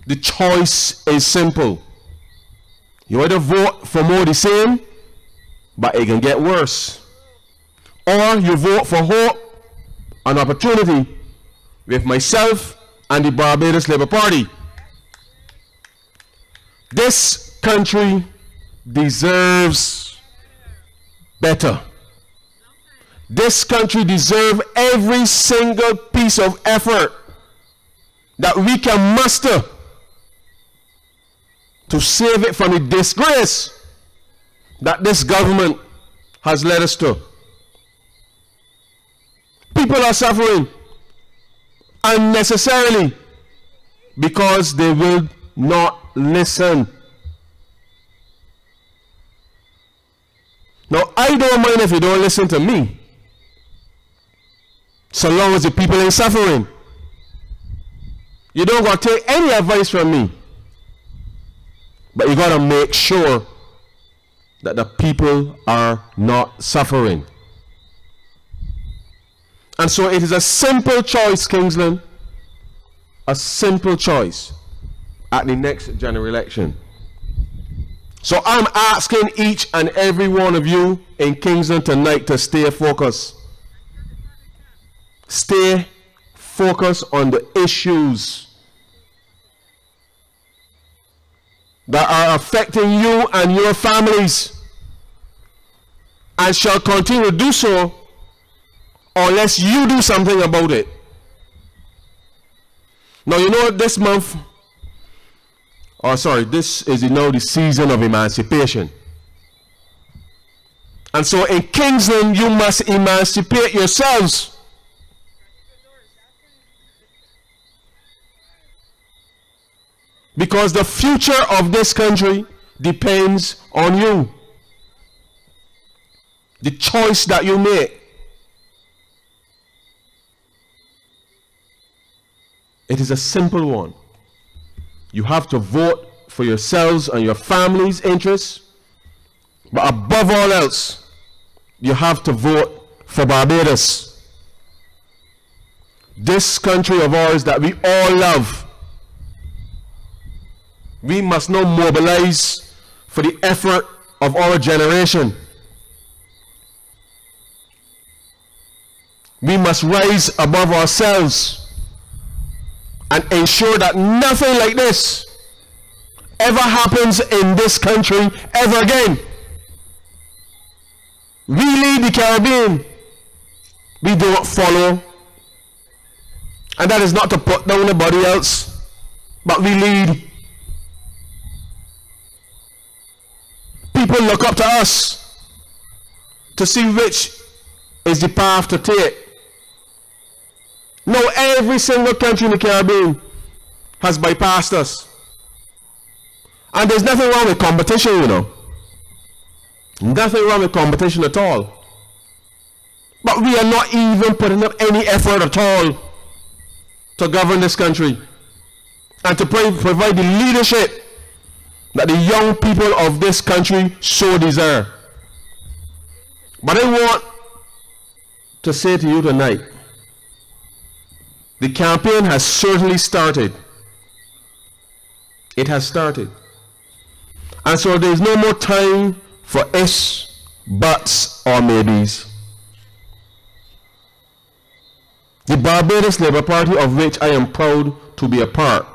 the choice is simple. You either vote for more of the same, but it can get worse, or you vote for hope and opportunity with myself and the Barbados Labour Party. This country deserves better. This country deserves every single piece of effort that we can muster to save it from the disgrace that this government has led us to. People are suffering unnecessarily because they will not listen. Now, I don't mind if you don't listen to me, so long as the people ain't suffering. You don't got to take any advice from me, but you got to make sure that the people are not suffering. And so it is a simple choice, Kingsland, a simple choice at the next general election. So I'm asking each and every one of you in Kingsland tonight to stay focused. Stay focused on the issues that are affecting you and your families, and shall continue to do so unless you do something about it. Now, you know, this month, this is the season of emancipation. And so in Kingsland, you must emancipate yourselves. Because the future of this country depends on you. The choice that you make. It is a simple one. You have to vote for yourselves and your family's interests. But above all else, you have to vote for Barbados. This country of ours that we all love. We must now mobilize for the effort of our generation. We must rise above ourselves and ensure that nothing like this ever happens in this country ever again. We lead the Caribbean. We don't follow. And that is not to put down anybody else, but we lead. People look up to us to see which is the path to take. Now every single country in the Caribbean has bypassed us. And there's nothing wrong with competition, you know. Nothing wrong with competition at all. But we are not even putting up any effort at all to govern this country and to provide the leadership that the young people of this country so desire. But I want to say to you tonight, the campaign has certainly started. It has started. And so there is no more time for ifs, buts, or maybes. The Barbados Labour Party, of which I am proud to be a part,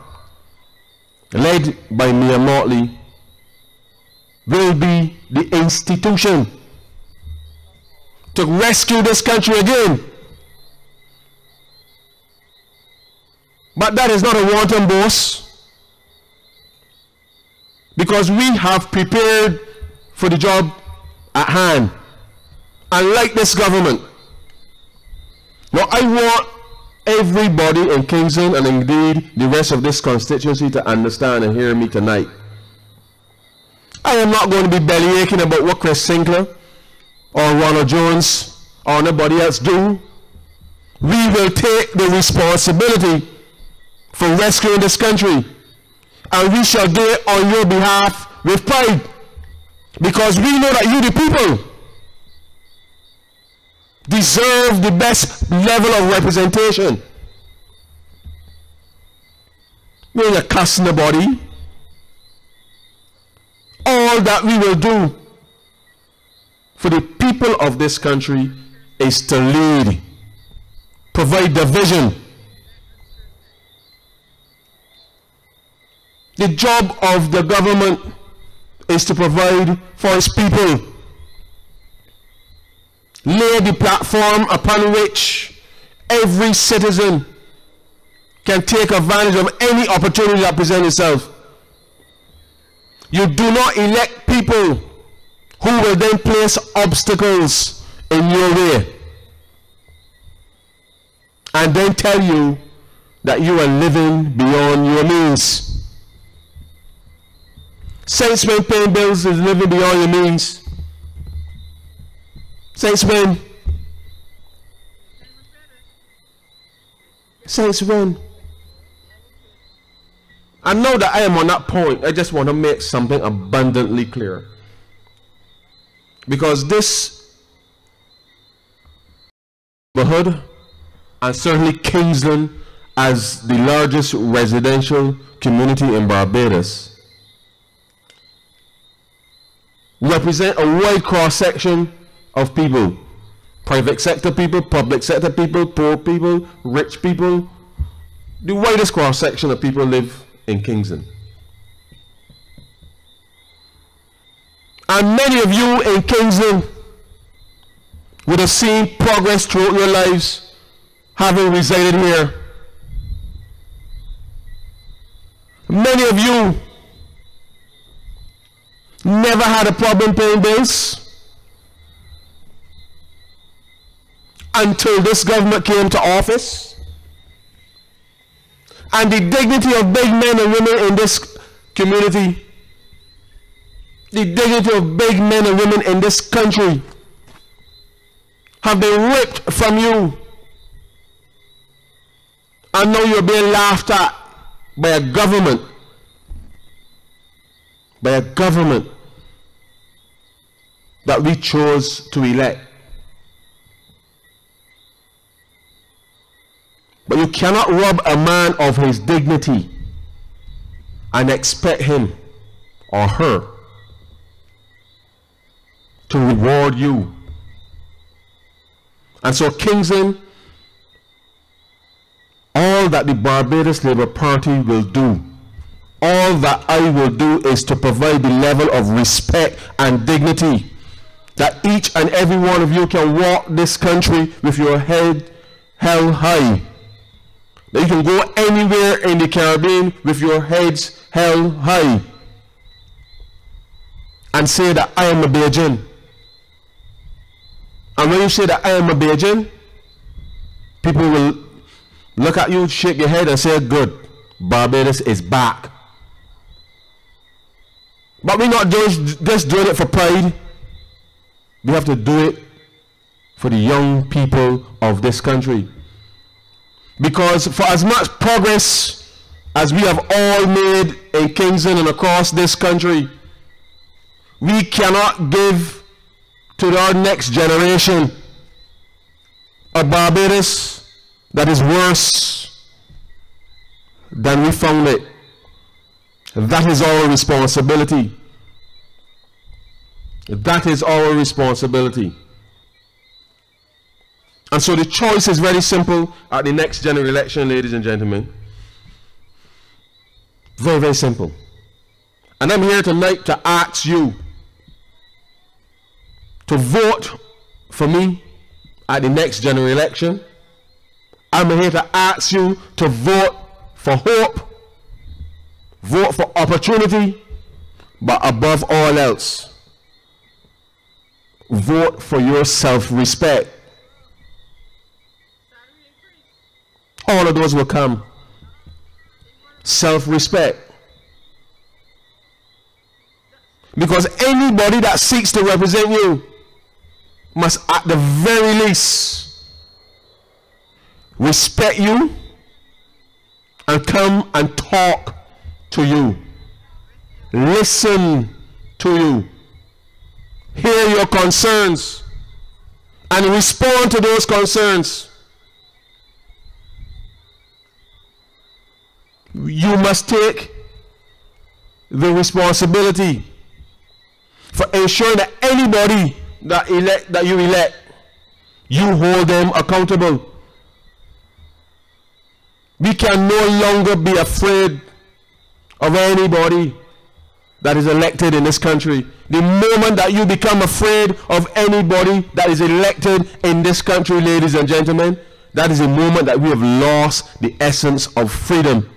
led by Mia Motley, will be the institution to rescue this country again. But that is not a wanton boast, because we have prepared for the job at hand. Unlike this government. Now I want everybody in Kingsland and indeed the rest of this constituency to understand and hear me tonight. I am not going to be belly aching about what Chris Sinclair or Ronald Jones or anybody else do. We will take the responsibility for rescuing this country, and we shall do it on your behalf with pride, because we know that you, the people, deserve the best level of representation. We ain't cussing the body. All that we will do for the people of this country is to lead, provide the vision. The job of the government is to provide for its people, lay the platform upon which every citizen can take advantage of any opportunity that presents itself. You do not elect people who will then place obstacles in your way and then tell you that you are living beyond your means. Since when paying bills is living beyond your means? Since when? Since when? I know that I am on that point. I just want to make something abundantly clear. Because this neighborhood, and certainly Kingsland as the largest residential community in Barbados, represent a wide cross-section of people. Private sector people, public sector people, poor people, rich people. The widest cross-section of people live in Kingsland. And many of you in Kingsland would have seen progress throughout your lives having resided here. Many of you never had a problem paying bills until this government came to office. And the dignity of big men and women in this community, the dignity of big men and women in this country have been ripped from you. And now you're being laughed at by a government. By a government that we chose to elect. But you cannot rob a man of his dignity and expect him or her to reward you. And so Kingsland, all that the Barbados Labour Party will do, all that I will do, is to provide the level of respect and dignity that each and every one of you can walk this country with your head held high. That you can go anywhere in the Caribbean with your heads held high and say that I am a Bajan. And when you say that I am a Bajan, people will look at you, shake your head and say, good, Barbados is back. But we're not just doing it for pride. We have to do it for the young people of this country. Because for as much progress as we have all made in Kingsland and across this country, we cannot give to our next generation a Barbados that is worse than we found it. That is our responsibility. That is our responsibility. And so the choice is very simple at the next general election, ladies and gentlemen. Very, very simple. And I'm here tonight to ask you to vote for me at the next general election. I'm here to ask you to vote for hope, vote for opportunity, but above all else, vote for your self-respect. All of those will come. Self-respect. Because anybody that seeks to represent you must at the very least respect you and come and talk to you, listen to you, hear your concerns and respond to those concerns. You must take the responsibility for ensuring that anybody that you elect, you hold them accountable. We can no longer be afraid of anybody that is elected in this country. The moment that you become afraid of anybody that is elected in this country, ladies and gentlemen, that is a moment that we have lost the essence of freedom.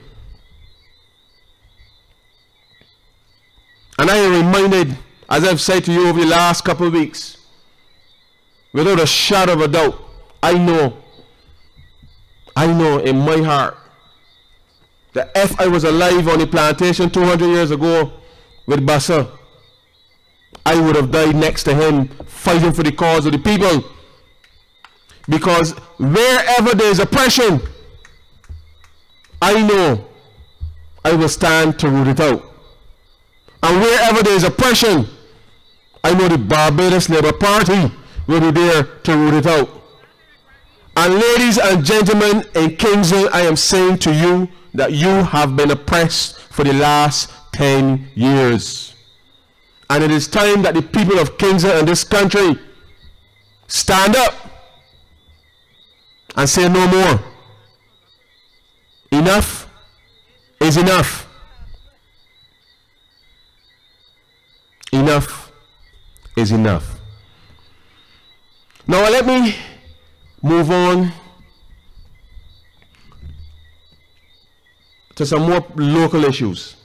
And I am reminded, as I've said to you over the last couple of weeks, without a shadow of a doubt, I know in my heart that if I was alive on the plantation 200 years ago with Bassa, I would have died next to him fighting for the cause of the people. Because wherever there is oppression, I know I will stand to root it out. And wherever there is oppression, I know the Barbados Labour Party will be there to root it out. And ladies and gentlemen in Kingsland, I am saying to you that you have been oppressed for the last 10 years. And it is time that the people of Kingsland and this country stand up and say no more. Enough is enough. Enough is enough. Now let me move on to some more local issues,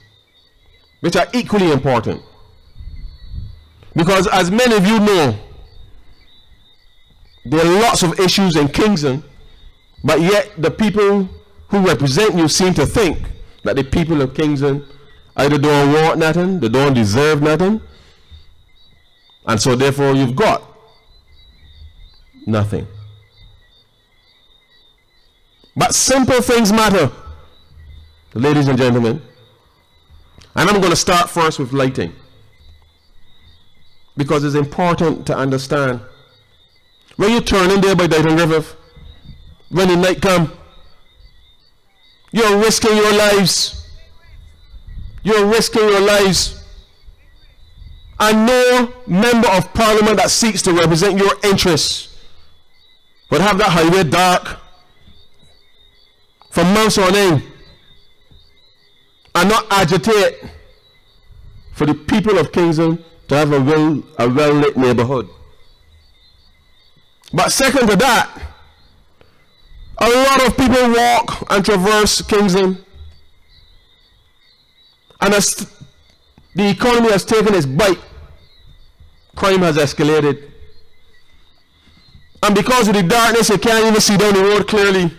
which are equally important. Because as many of you know, there are lots of issues in Kingsland, but yet the people who represent you seem to think that the people of Kingsland either don't want nothing, they don't deserve nothing, and so therefore you've got nothing. But simple things matter, ladies and gentlemen. And I'm going to start first with lighting, because it's important to understand. When you turn in there by Dighton River, when the night comes, you're risking your lives. You're risking your lives. And no member of parliament that seeks to represent your interests would have that highway dark for months on end and not agitate for the people of Kingsland to have a well-lit neighborhood. But second to that, a lot of people walk and traverse Kingsland, and as the economy has taken its bite, crime has escalated. And because of the darkness, you can't even see down the road clearly.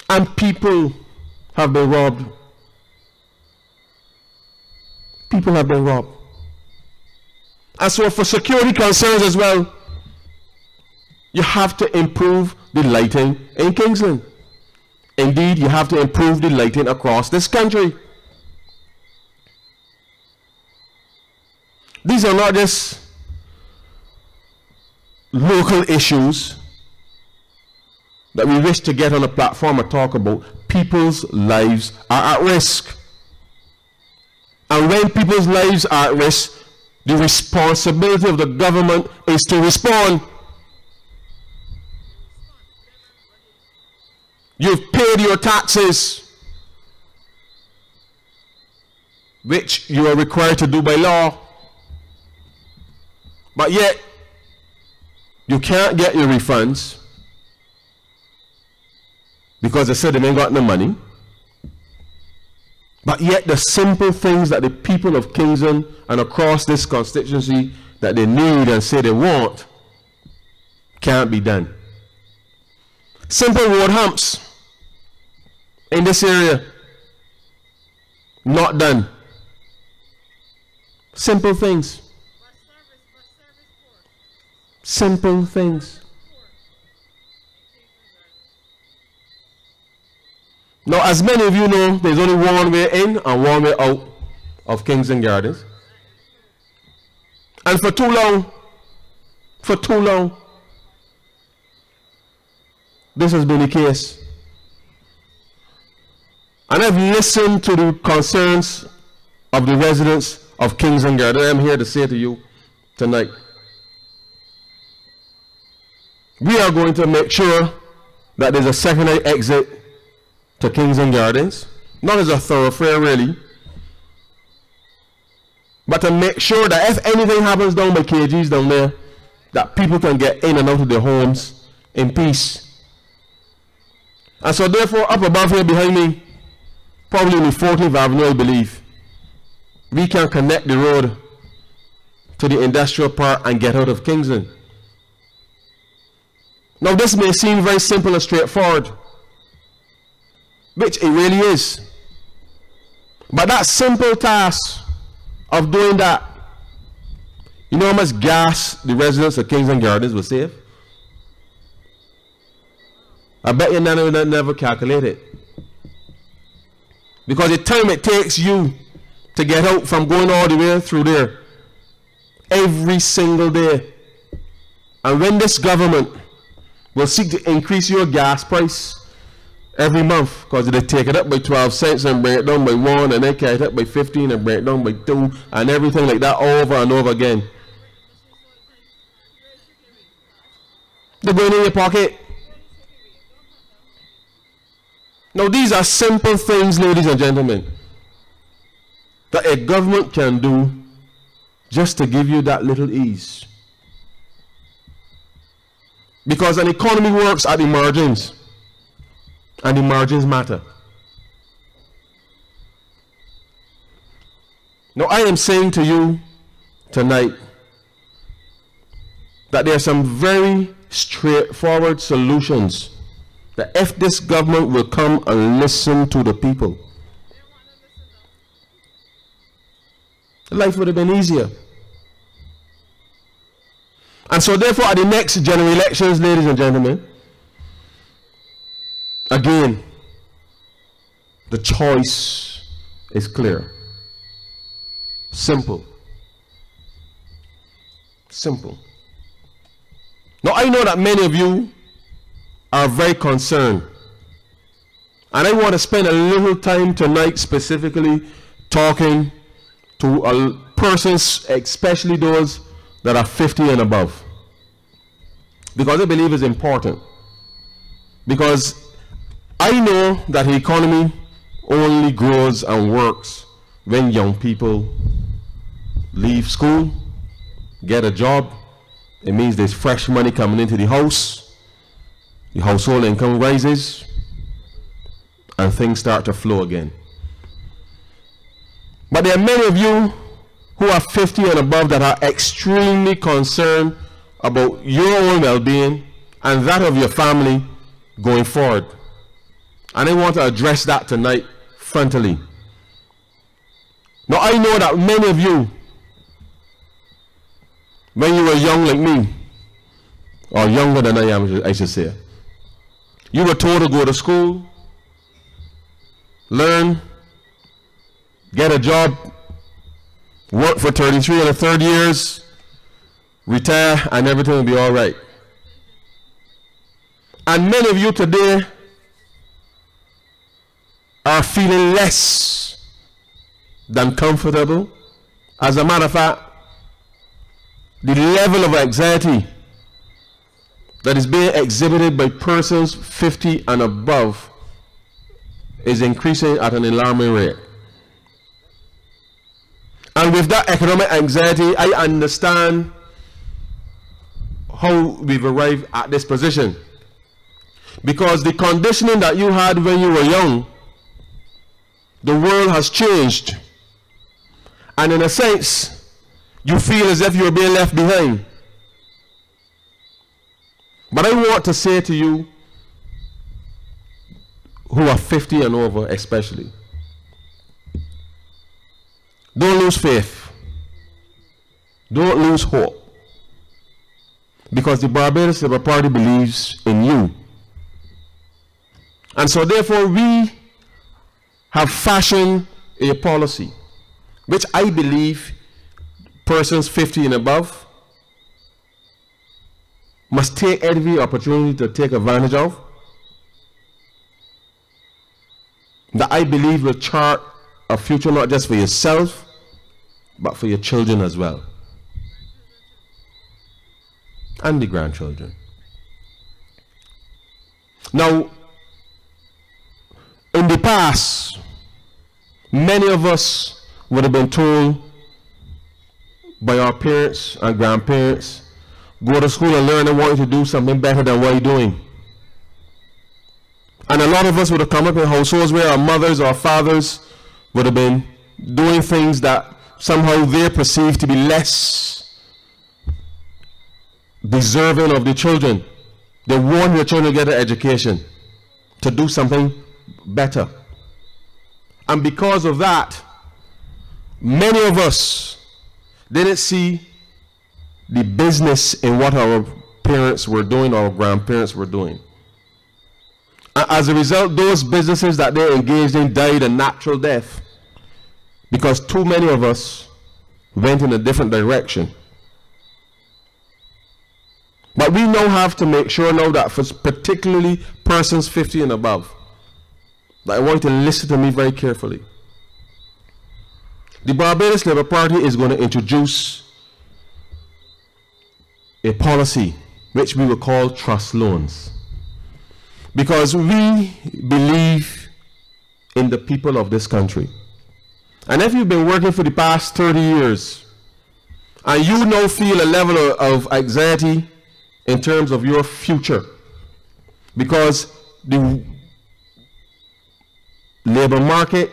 And people have been robbed. People have been robbed. And so for security concerns as well, you have to improve the lighting in Kingsland. Indeed, you have to improve the lighting across this country. These are not just local issues that we wish to get on a platform and talk about. People's lives are at risk. And when people's lives are at risk, the responsibility of the government is to respond. You've paid your taxes, which you are required to do by law. But yet, you can't get your refunds because they said they ain't got no money. But yet the simple things that the people of Kingsland and across this constituency that they need and say they want can't be done. Simple road humps in this area, not done. Simple things. Simple things. Now, as many of you know, there's only one way in and one way out of Kingsland Gardens. And for too long, this has been the case. And I've listened to the concerns of the residents of Kingsland Gardens. I'm here to say to you tonight, we are going to make sure that there's a secondary exit to Kingsland Gardens, not as a thoroughfare really, but to make sure that if anything happens down by KG's down there, that people can get in and out of their homes in peace. And so therefore, up above here behind me, probably in the 14th Avenue, I believe, we can connect the road to the industrial park and get out of Kingsland. Now this may seem very simple and straightforward, which it really is. But that simple task of doing that, you know how much gas the residents of Kingsland Gardens will save? I bet you none of them never calculate it. Because the time it takes you to get out from going all the way through there, every single day. And when this government will seek to increase your gas price every month, because they take it up by 12 cents and bring it down by 1, and then carry it up by 15 and bring it down by 2, and everything like that over and over again. They're going in your pocket. Now these are simple things, ladies and gentlemen, that a government can do just to give you that little ease. Because an economy works at the margins, and the margins matter. Now I am saying to you tonight that there are some very straightforward solutions that if this government will come and listen to the people, life would have been easier. And so therefore at the next general elections, ladies and gentlemen, again, the choice is clear. Simple. Simple. Now I know that many of you are very concerned, and I want to spend a little time tonight specifically talking to persons, especially those that are 50 and above, because I believe it's important. Because I know that the economy only grows and works when young people leave school, get a job. It means there's fresh money coming into the house, the household income rises, and things start to flow again. But there are many of you who are 50 and above that are extremely concerned about your own well-being and that of your family going forward. And I want to address that tonight frontally. Now, I know that many of you, when you were young like me, or younger than I am, I should say, you were told to go to school, learn, get a job, work for 33 and a third years, retire, and everything will be all right. And many of you today are feeling less than comfortable. As a matter of fact, the level of anxiety that is being exhibited by persons 50 and above is increasing at an alarming rate. And with that economic anxiety, I understand how we've arrived at this position. Because the conditioning that you had when you were young, the world has changed. And in a sense, you feel as if you're being left behind. But I want to say to you, who are 50 and over especially, don't lose faith. Don't lose hope. Because the Barbados Labour Party believes in you. And so therefore we have fashioned a policy which I believe persons 50 and above must take every opportunity to take advantage of, that I believe will chart a future not just for yourself but for your children as well, and the grandchildren. Now, in the past, many of us would have been told by our parents and grandparents, go to school and learn, and want you to do something better than what you're doing. And a lot of us would have come up in households where our mothers or fathers would have been doing things that somehow they perceived to be less deserving of the children. They want their children to get an education, to do something better. And because of that, many of us didn't see the business in what our parents were doing or our grandparents were doing. As a result, those businesses that they engaged in died a natural death because too many of us went in a different direction. But we now have to make sure now that for particularly persons 50 and above, that I want you to listen to me very carefully. The Barbados Labour Party is going to introduce a policy which we will call trust loans, because we believe in the people of this country. And if you've been working for the past 30 years and you now feel a level of anxiety in terms of your future because the labor market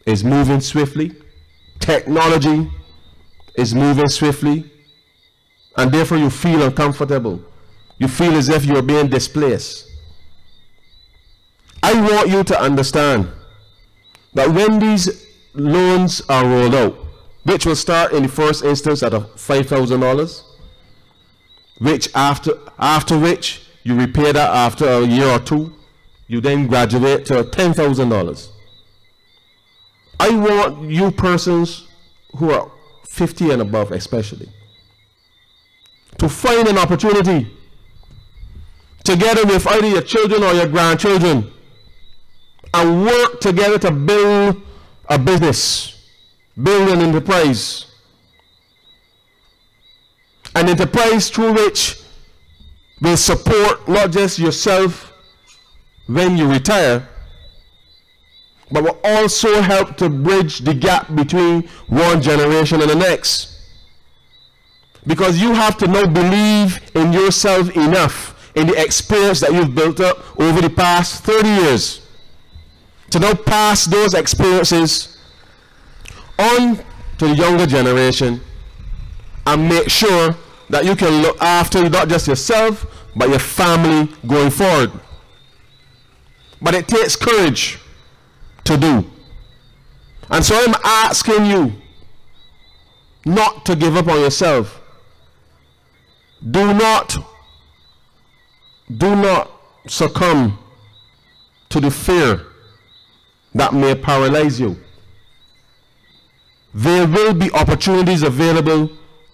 is moving swiftly, technology is moving swiftly, and therefore you feel uncomfortable, you feel as if you're being displaced, I want you to understand that when these loans are rolled out, which will start in the first instance at $5,000, which after which you repay that after a year or two, you then graduate to $10,000. I want you persons who are 50 and above especially to find an opportunity together with either your children or your grandchildren and work together to build a business, build an enterprise through which will support not just yourself when you retire, but will also help to bridge the gap between one generation and the next. Because you have to now believe in yourself enough, in the experience that you've built up over the past 30 years, to now pass those experiences on to the younger generation and make sure that you can look after not just yourself, but your family going forward. but it takes courage to do. And so I'm asking you not to give up on yourself. Do not succumb to the fear that may paralyze you. There will be opportunities available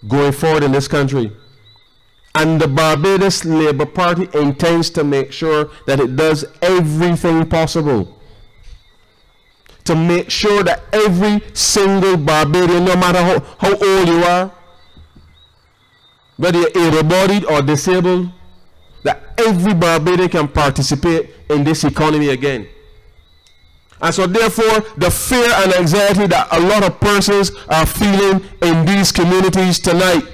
going forward in this country. And the Barbados Labour Party intends to make sure that it does everything possible to make sure that every single Barbadian, no matter how old you are, whether you're able-bodied or disabled, that every Barbadian can participate in this economy again. And so therefore, the fear and anxiety that a lot of persons are feeling in these communities tonight,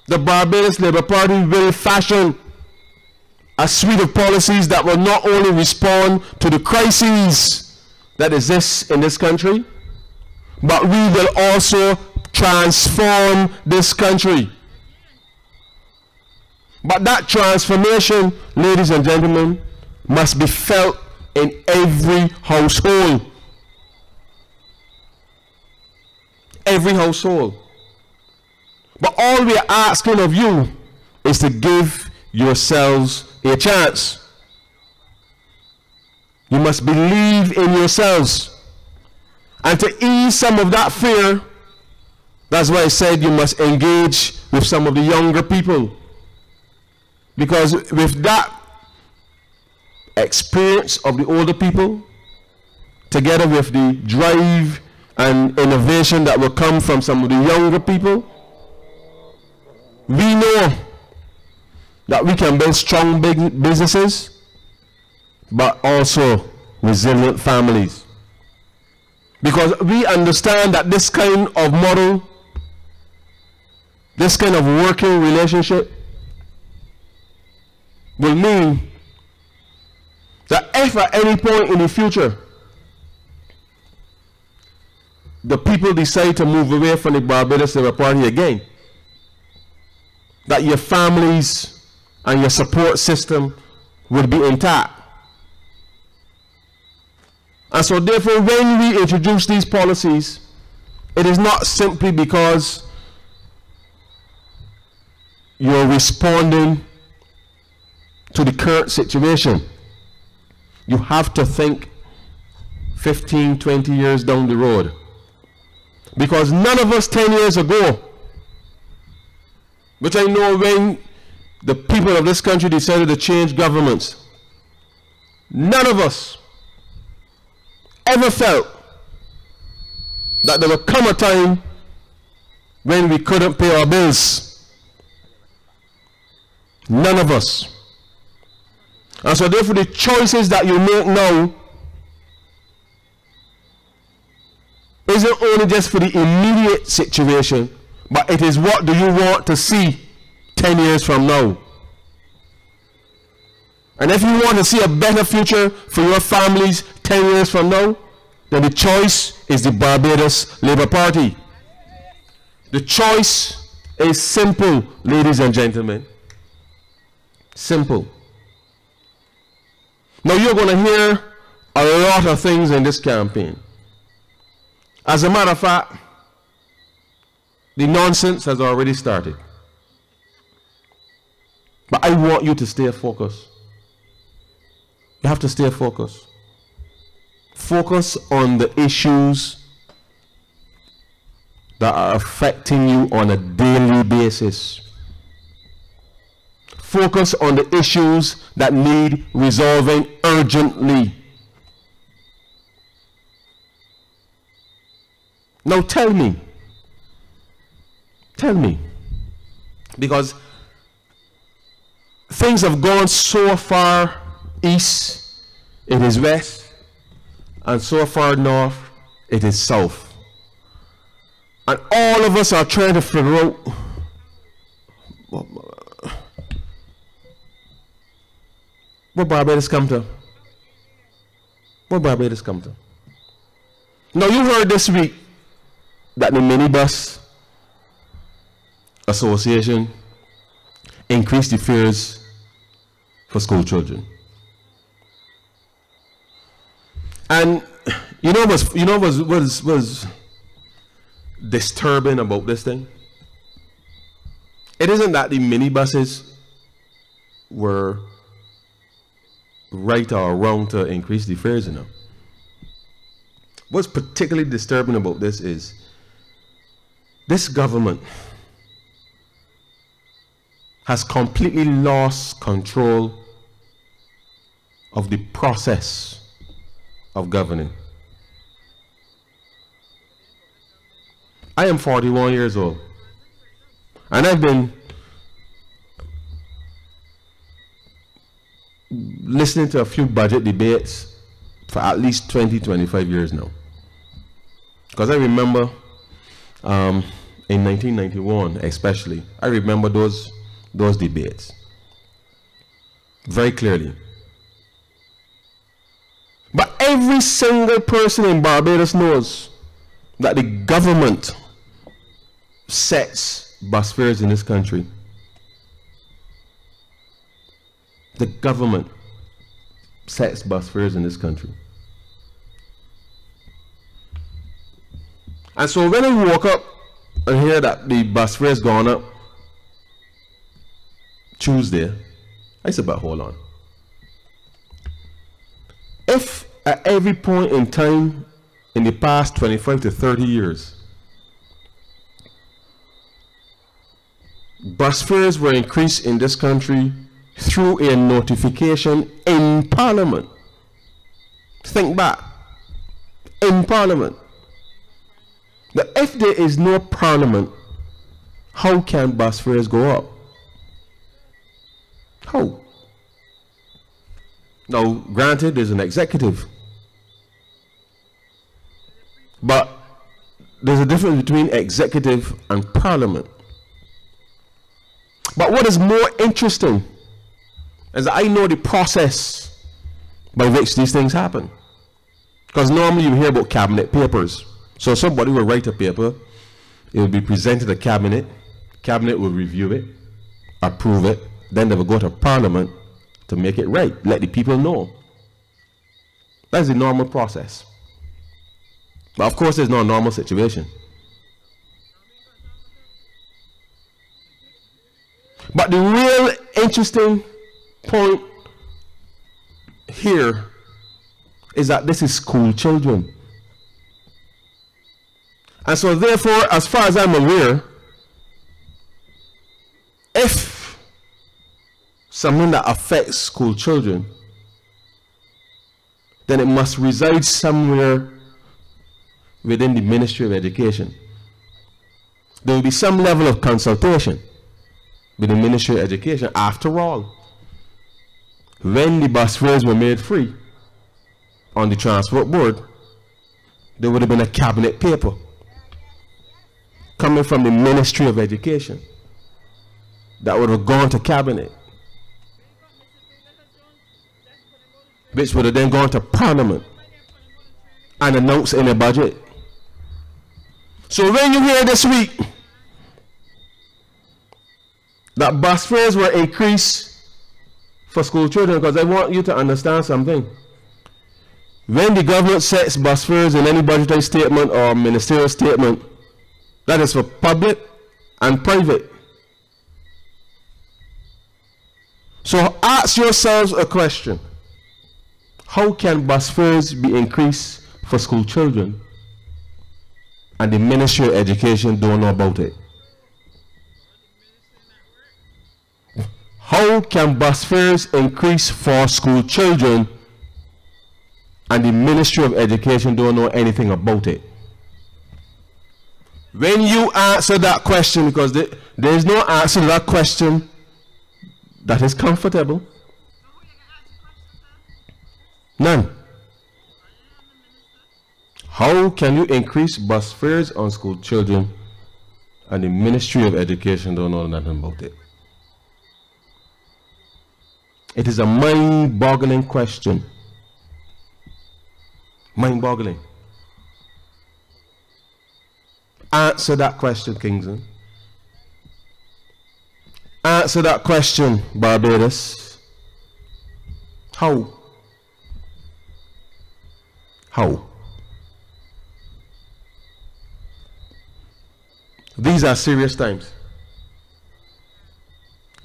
the Barbados Labour Party will fashion a suite of policies that will not only respond to the crises that exists in this country, but we will also transform this country. But that transformation, ladies and gentlemen, must be felt in every household. Every household. But all we are asking of you is to give yourselves a chance. You must believe in yourselves. And to ease some of that fear, that's why I said you must engage with some of the younger people. Because with that experience of the older people, together with the drive and innovation that will come from some of the younger people, we know that we can build strong big businesses, but also resilient families. Because we understand that this kind of model, this kind of working relationship will mean that if at any point in the future the people decide to move away from the Barbados Labour Party again, that your families and your support system would be intact. And so therefore, when we introduce these policies, it is not simply because you're responding to the current situation. You have to think 15, 20 years down the road. Because none of us 10 years ago, which I know when the people of this country decided to change governments, none of us ever felt that there would come a time when we couldn't pay our bills. None of us. And so therefore the choices that you make now isn't only just for the immediate situation, but it is what do you want to see 10 years from now. And if you want to see a better future for your families 10 years from now, then the choice is the Barbados Labour Party. The choice is simple, ladies and gentlemen. Simple. Now you're going to hear a lot of things in this campaign. As a matter of fact, the nonsense has already started. But I want you to stay focused. You have to stay focused. Focus on the issues that are affecting you on a daily basis. Focus on the issues that need resolving urgently. Now tell me, because things have gone so far east, it is west, and so far north, it is south. And all of us are trying to figure out what Barbados come to. What Barbados come to. Now you heard this week that the Minibus Association increased the fares for school children. And was disturbing about this thing? It isn't that the minibuses were right or wrong to increase the fares, you know. What's particularly disturbing about this is this government has completely lost control of the process of governing. I am 41 years old, and I've been listening to a few budget debates for at least 20-25 years now. Because I remember in 1991 especially, I remember those debates very clearly. But every single person in Barbados knows that the government sets bus fares in this country. The government sets bus fares in this country. And so when I woke up and hear that the bus fares gone up Tuesday, I said, but hold on. If at every point in time in the past 25 to 30 years, bus fares were increased in this country through a notification in Parliament. Think back. In Parliament. But if there is no Parliament, how can bus fares go up? How? Now, granted, there's an executive. But there's a difference between executive and Parliament. But what is more interesting is that I know the process by which these things happen. Because normally you hear about cabinet papers. So somebody will write a paper, it will be presented to cabinet will review it, approve it, then they will go to Parliament to make it right, let the people know. That's the normal process. But of course there's no normal situation. But the real interesting point here is that this is school children. And so therefore, as far as I'm aware, if something that affects school children, then it must reside somewhere within the Ministry of Education. There will be some level of consultation with the Ministry of Education. After all, when the bus fares were made free on the Transport Board, there would have been a cabinet paper coming from the Ministry of Education that would have gone to cabinet, which would have then gone to Parliament and announced in a budget. So when you hear this week that bus fares were increased for school children, because I want you to understand something. When the government sets bus fares in any budgetary statement or ministerial statement, that is for public and private. So ask yourselves a question. How can bus fares be increased for school children and the Ministry of Education don't know about it? How can bus fares increase for school children and the Ministry of Education don't know anything about it? When you answer that question, because there is no answer to that question that is comfortable. None. How can you increase bus fares on school children and the Ministry of Education don't know nothing about it? It is a mind-boggling question. Mind-boggling. Answer that question, Kingsland. Answer that question, Barbados. How? How? These are serious times.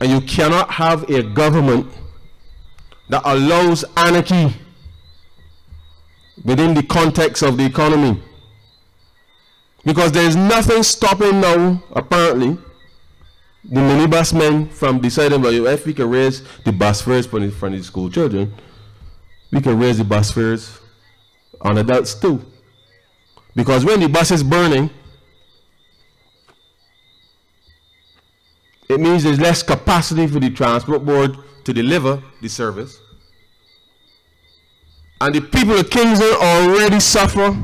And you cannot have a government that allows anarchy within the context of the economy. Because there is nothing stopping now, apparently, the minibus men from deciding, well, if we can raise the bus fares for the school children, we can raise the bus fares on adults too. Because when the bus is burning, it means there's less capacity for the transport board to deliver the service. And the people of Kingsland already suffer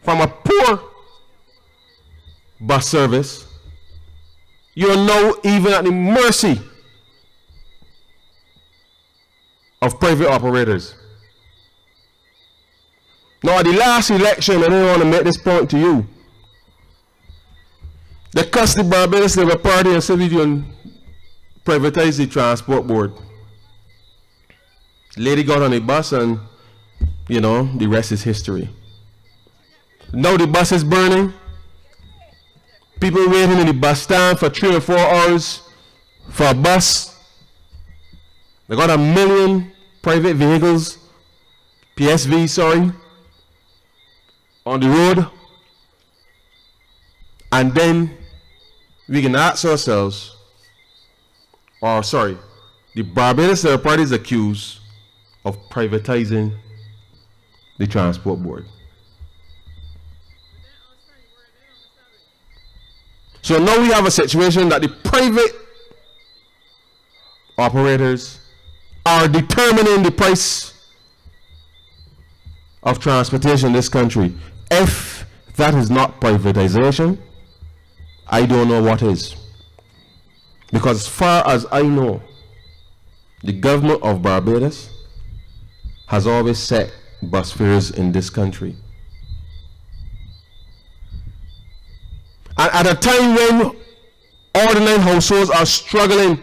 from a poor bus service. You are now even at the mercy of private operators. Now, at the last election, I don't want to make this point to you. They cussed the Barbados Labour Party and said we can privatize the transport board. Lady got on a bus and, you know, the rest is history. Now the bus is burning. People waiting in the bus stand for 3 or 4 hours for a bus. They got 1 million private vehicles, PSV, sorry, on the road. And then we can ask ourselves, or sorry, the Barbados Labour Party is accused of privatizing the transport board. So now we have a situation that the private operators are determining the price of transportation in this country. If that is not privatization, I don't know what is. Because as far as I know, the government of Barbados has always set bus fares in this country. And at a time when ordinary households are struggling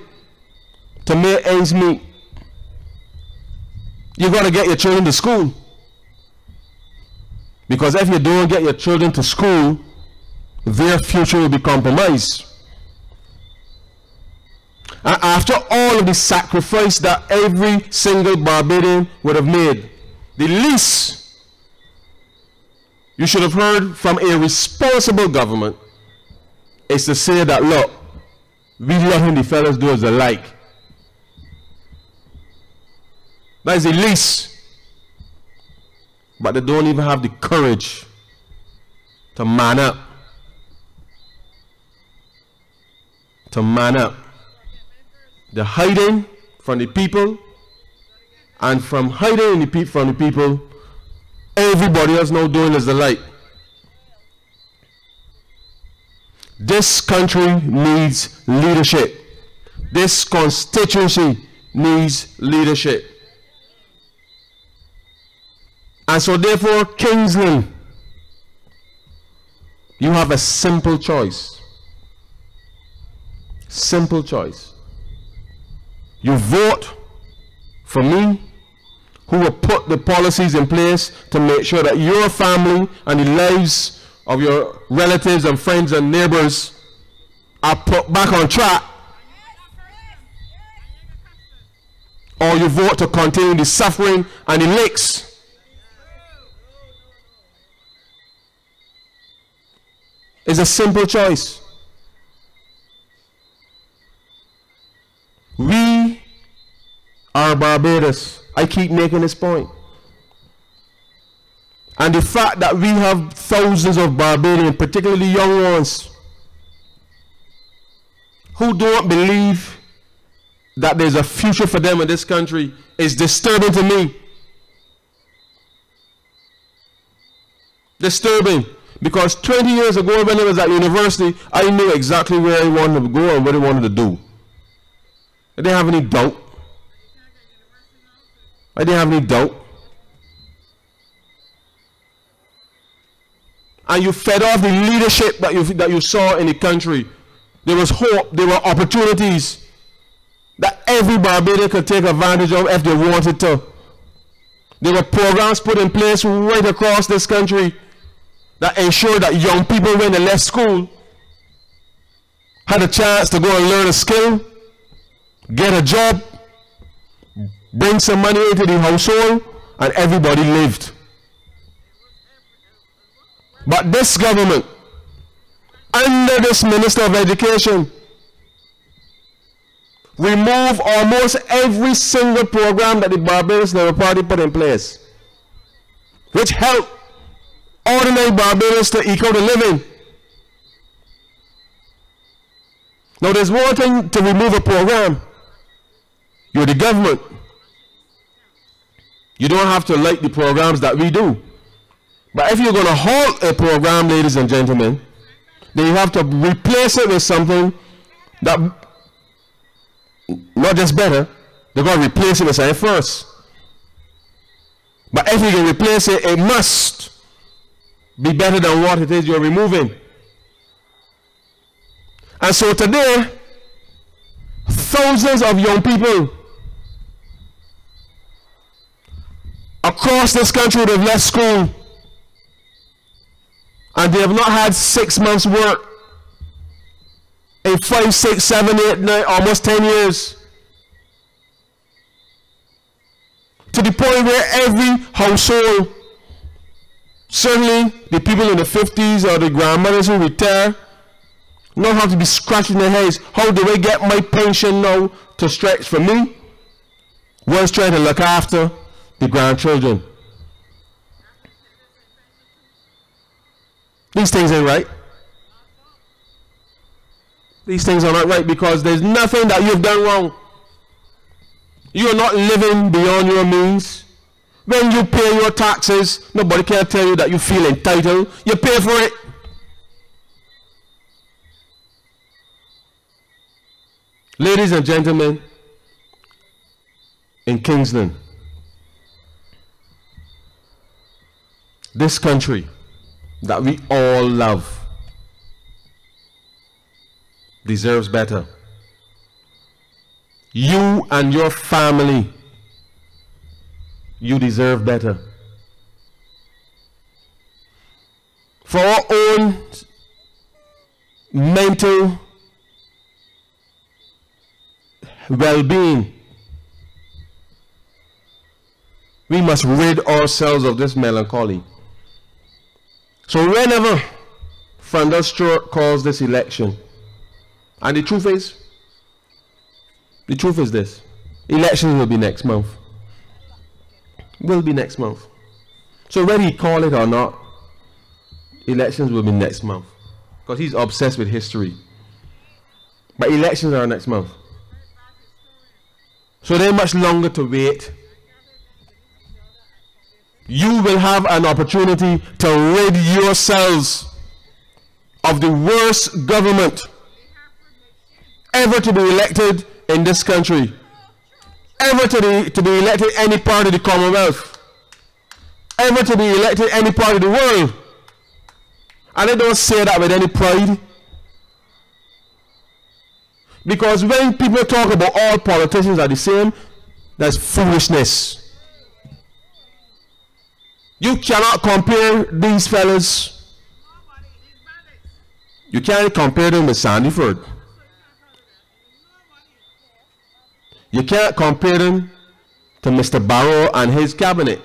to make ends meet, you got to get your children to school. Because if you don't get your children to school, their future will be compromised. And after all of the sacrifice that every single Barbadian would have made, the least you should have heard from a responsible government is to say that, look, we letting the fellas do as they like. That is the least. But they don't even have the courage to man up. To man up. They're hiding from the people, and from hiding from the people, everybody else now doing as they like. This country needs leadership. This constituency needs leadership. And so therefore, Kingsland, you have a simple choice. Simple choice. You vote for me, who will put the policies in place to make sure that your family and the lives of your relatives and friends and neighbors are put back on track. Or you vote to continue the suffering and the licks. It's a simple choice. We are Barbados. I keep making this point. And the fact that we have thousands of Barbadians, particularly young ones, who don't believe that there's a future for them in this country is disturbing to me. Disturbing. Because 20 years ago when I was at university, I knew exactly where I wanted to go and what I wanted to do. I didn't have any doubt. I didn't have any doubt. And you fed off the leadership that you saw in the country. There was hope, there were opportunities that every Barbadian could take advantage of if they wanted to. There were programs put in place right across this country that ensured that young people, when they left school, had a chance to go and learn a skill, get a job, bring some money into the household, and everybody lived. But this government, under this Minister of Education, remove almost every single program that the Barbados Labour Party put in place, which helped ordinary Barbadians to eke out a living. Now there's one thing to remove a program. You're the government. You don't have to like the programs that we do. But if you're going to halt a program, ladies and gentlemen, then you have to replace it with something that, not just better, they're going to replace it with something first. But if you can replace it, it must be better than what it is you're removing. And so today, thousands of young people across this country that have left school and they have not had 6 months work in 5, 6, 7, 8, 9, almost 10 years. To the point where every household, certainly the people in the 50s or the grandmothers who retire, now have to be scratching their heads. How do I get my pension now to stretch for me? One's trying to look after the grandchildren. These things ain't right. These things are not right because there's nothing that you've done wrong. You are not living beyond your means. When you pay your taxes, nobody can tell you that you feel entitled. You pay for it. Ladies and gentlemen, in Kingsland, this country that we all love deserves better. You and your family, you deserve better. For our own mental well-being, we must rid ourselves of this melancholy. So whenever Franda Stewart calls this election, and the truth is this, elections will be next month. Will be next month. So whether he call it or not, elections will be next month. Because he's obsessed with history. But elections are next month. So there's much longer to wait. You will have an opportunity to rid yourselves of the worst government ever to be elected in this country, ever to be elected any part of the Commonwealth, ever to be elected any part of the world. And I don't say that with any pride, because when people talk about all politicians are the same, that's foolishness. You cannot compare these fellas. You can't compare them with Sandyford. You can't compare them to Mr. Barrow and his cabinet.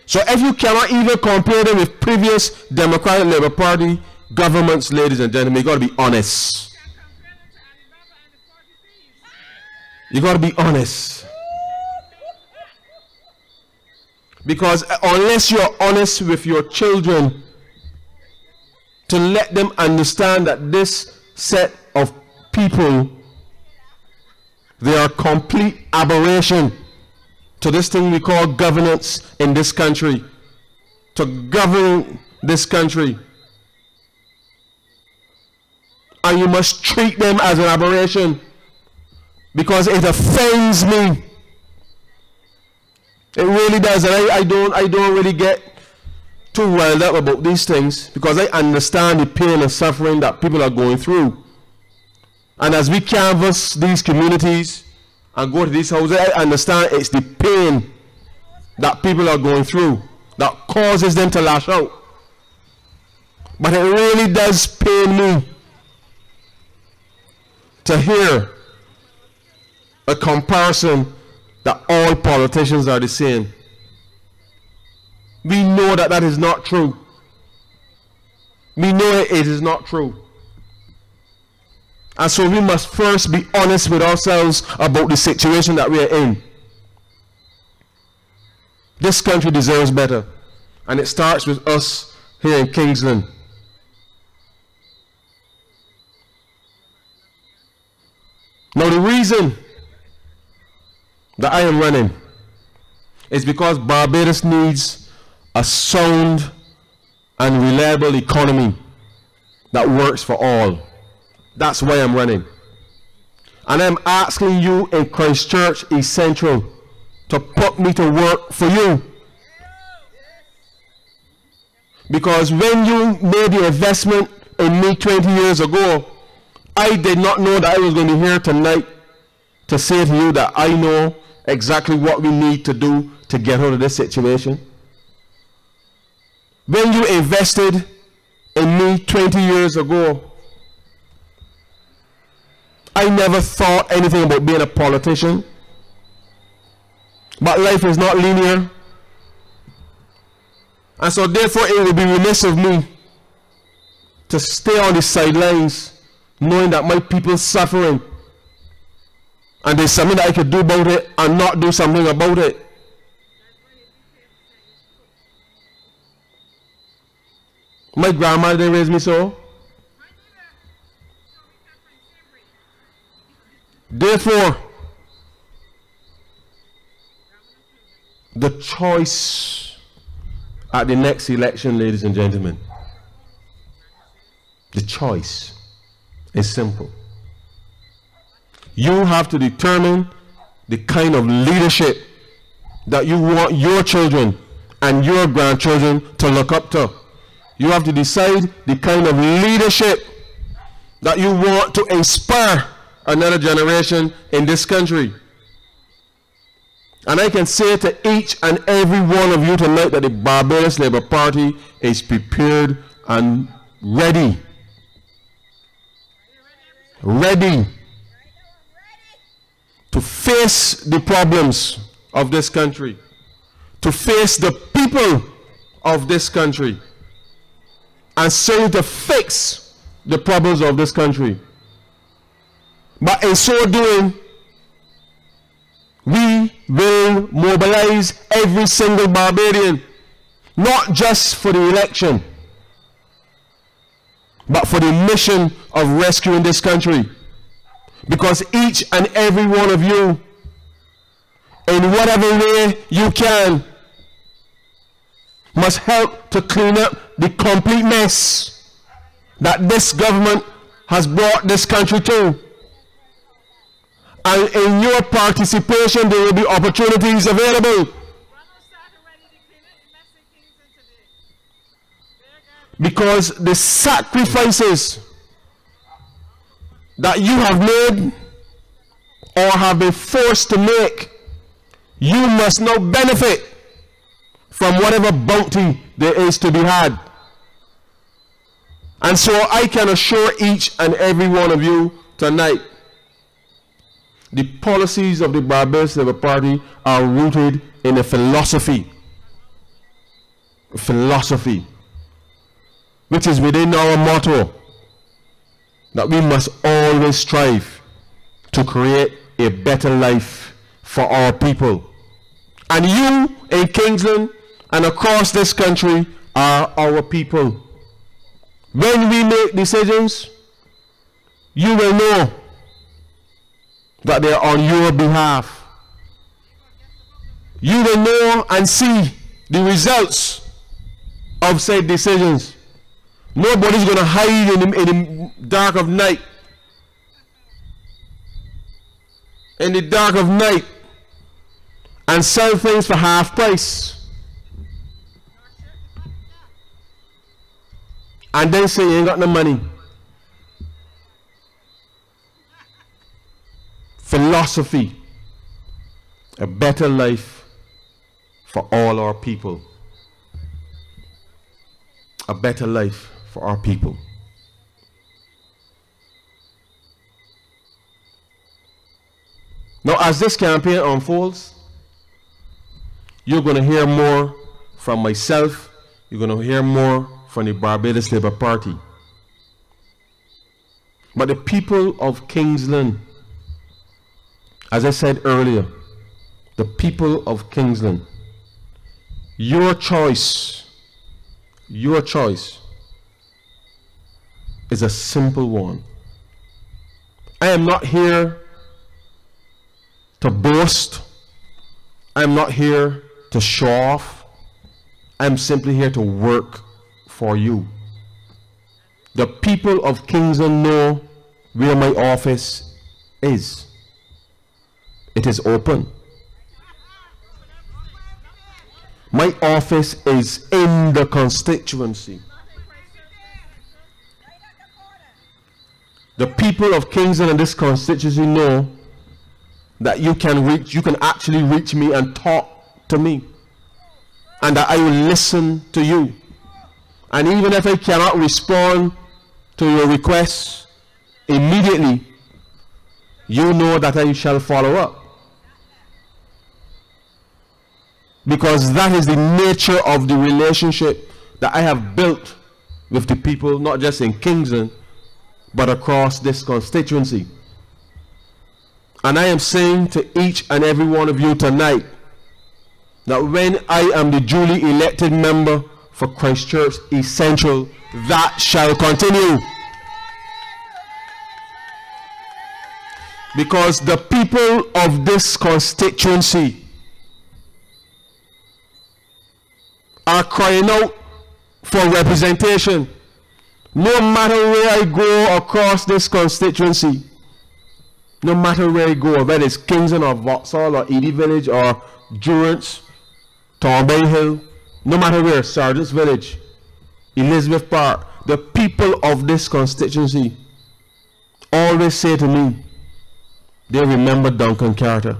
So if you cannot even compare them with previous Democratic Labour Party governments, ladies and gentlemen, you got to be honest. You got to be honest. Because unless you're honest with your children to let them understand that this set of people, they are complete aberration to this thing we call governance in this country, to govern this country. And you must treat them as an aberration because it offends me. It really does. And I don't really get too riled up about these things because I understand the pain and suffering that people are going through. And as we canvass these communities, and go to these houses, I understand it's the pain that people are going through that causes them to lash out. But it really does pain me to hear a comparison that all politicians are the same. We know that that is not true. We know it is not true. And so we must first be honest with ourselves about the situation that we are in. This country deserves better. And it starts with us here in Kingsland. Now the reason that I am running is because Barbados needs a sound and reliable economy that works for all. That's why I'm running. And I'm asking you in Christchurch East Central to put me to work for you. Because when you made the investment in me 20 years ago, I did not know that I was going to be here tonight to say to you that I know exactly what we need to do to get out of this situation. When you invested in me 20 years ago, I never thought anything about being a politician. But life is not linear. And so therefore it would be remiss of me to stay on the sidelines knowing that my people are suffering. And there's something that I could do about it and not do something about it. My grandmother didn't raise me so. Therefore, the choice at the next election, ladies and gentlemen, the choice is simple. You have to determine the kind of leadership that you want your children and your grandchildren to look up to. You have to decide the kind of leadership that you want to inspire another generation in this country. And I can say to each and every one of you tonight that the Barbados Labour Party is prepared and ready. Ready to face the problems of this country, to face the people of this country, and certainly to fix the problems of this country. But in so doing, we will mobilize every single Barbadian, not just for the election, but for the mission of rescuing this country. Because each and every one of you, in whatever way you can, must help to clean up the complete mess that this government has brought this country to. And in your participation, there will be opportunities available. Because the sacrifices that you have made or have been forced to make, you must now benefit from whatever bounty there is to be had. And so I can assure each and every one of you tonight, the policies of the Barbados Labour Party are rooted in a philosophy, which is within our motto, that we must always strive to create a better life for our people. And you in Kingsland and across this country are our people. When we make decisions, you will know that they are on your behalf. You will know and see the results of said decisions. Nobody's going to hide in the dark of night. In the dark of night and sell things for half price. And then say you ain't got no money. Philosophy a better life for all our people. A better life for our people. Now, as this campaign unfolds, you're going to hear more from myself. You're going to hear more from the Barbados Labour Party. But the people of Kingsland, as I said earlier, the people of Kingsland, your choice is a simple one. I am not here to boast. I am not here to show off. I am simply here to work for you. The people of Kingsland know where my office is. It is open. My office is in the constituency. The people of Kingsland and this constituency know that you can actually reach me and talk to me, and that I will listen to you. And even if I cannot respond to your requests immediately, you know that I shall follow up. Because that is the nature of the relationship that I have built with the people, not just in Kingsland, but across this constituency. And I am saying to each and every one of you tonight that when I am the duly elected member for Christchurch Essential, that shall continue. Because the people of this constituency are crying out for representation. No matter where I go across this constituency, no matter where I go, whether it's Kingsland or Vauxhall or Edie Village or Durance, Thornbury Hill, no matter where, Sergeant's Village, Elizabeth Park, the people of this constituency always say to me, they remember Duncan Carter.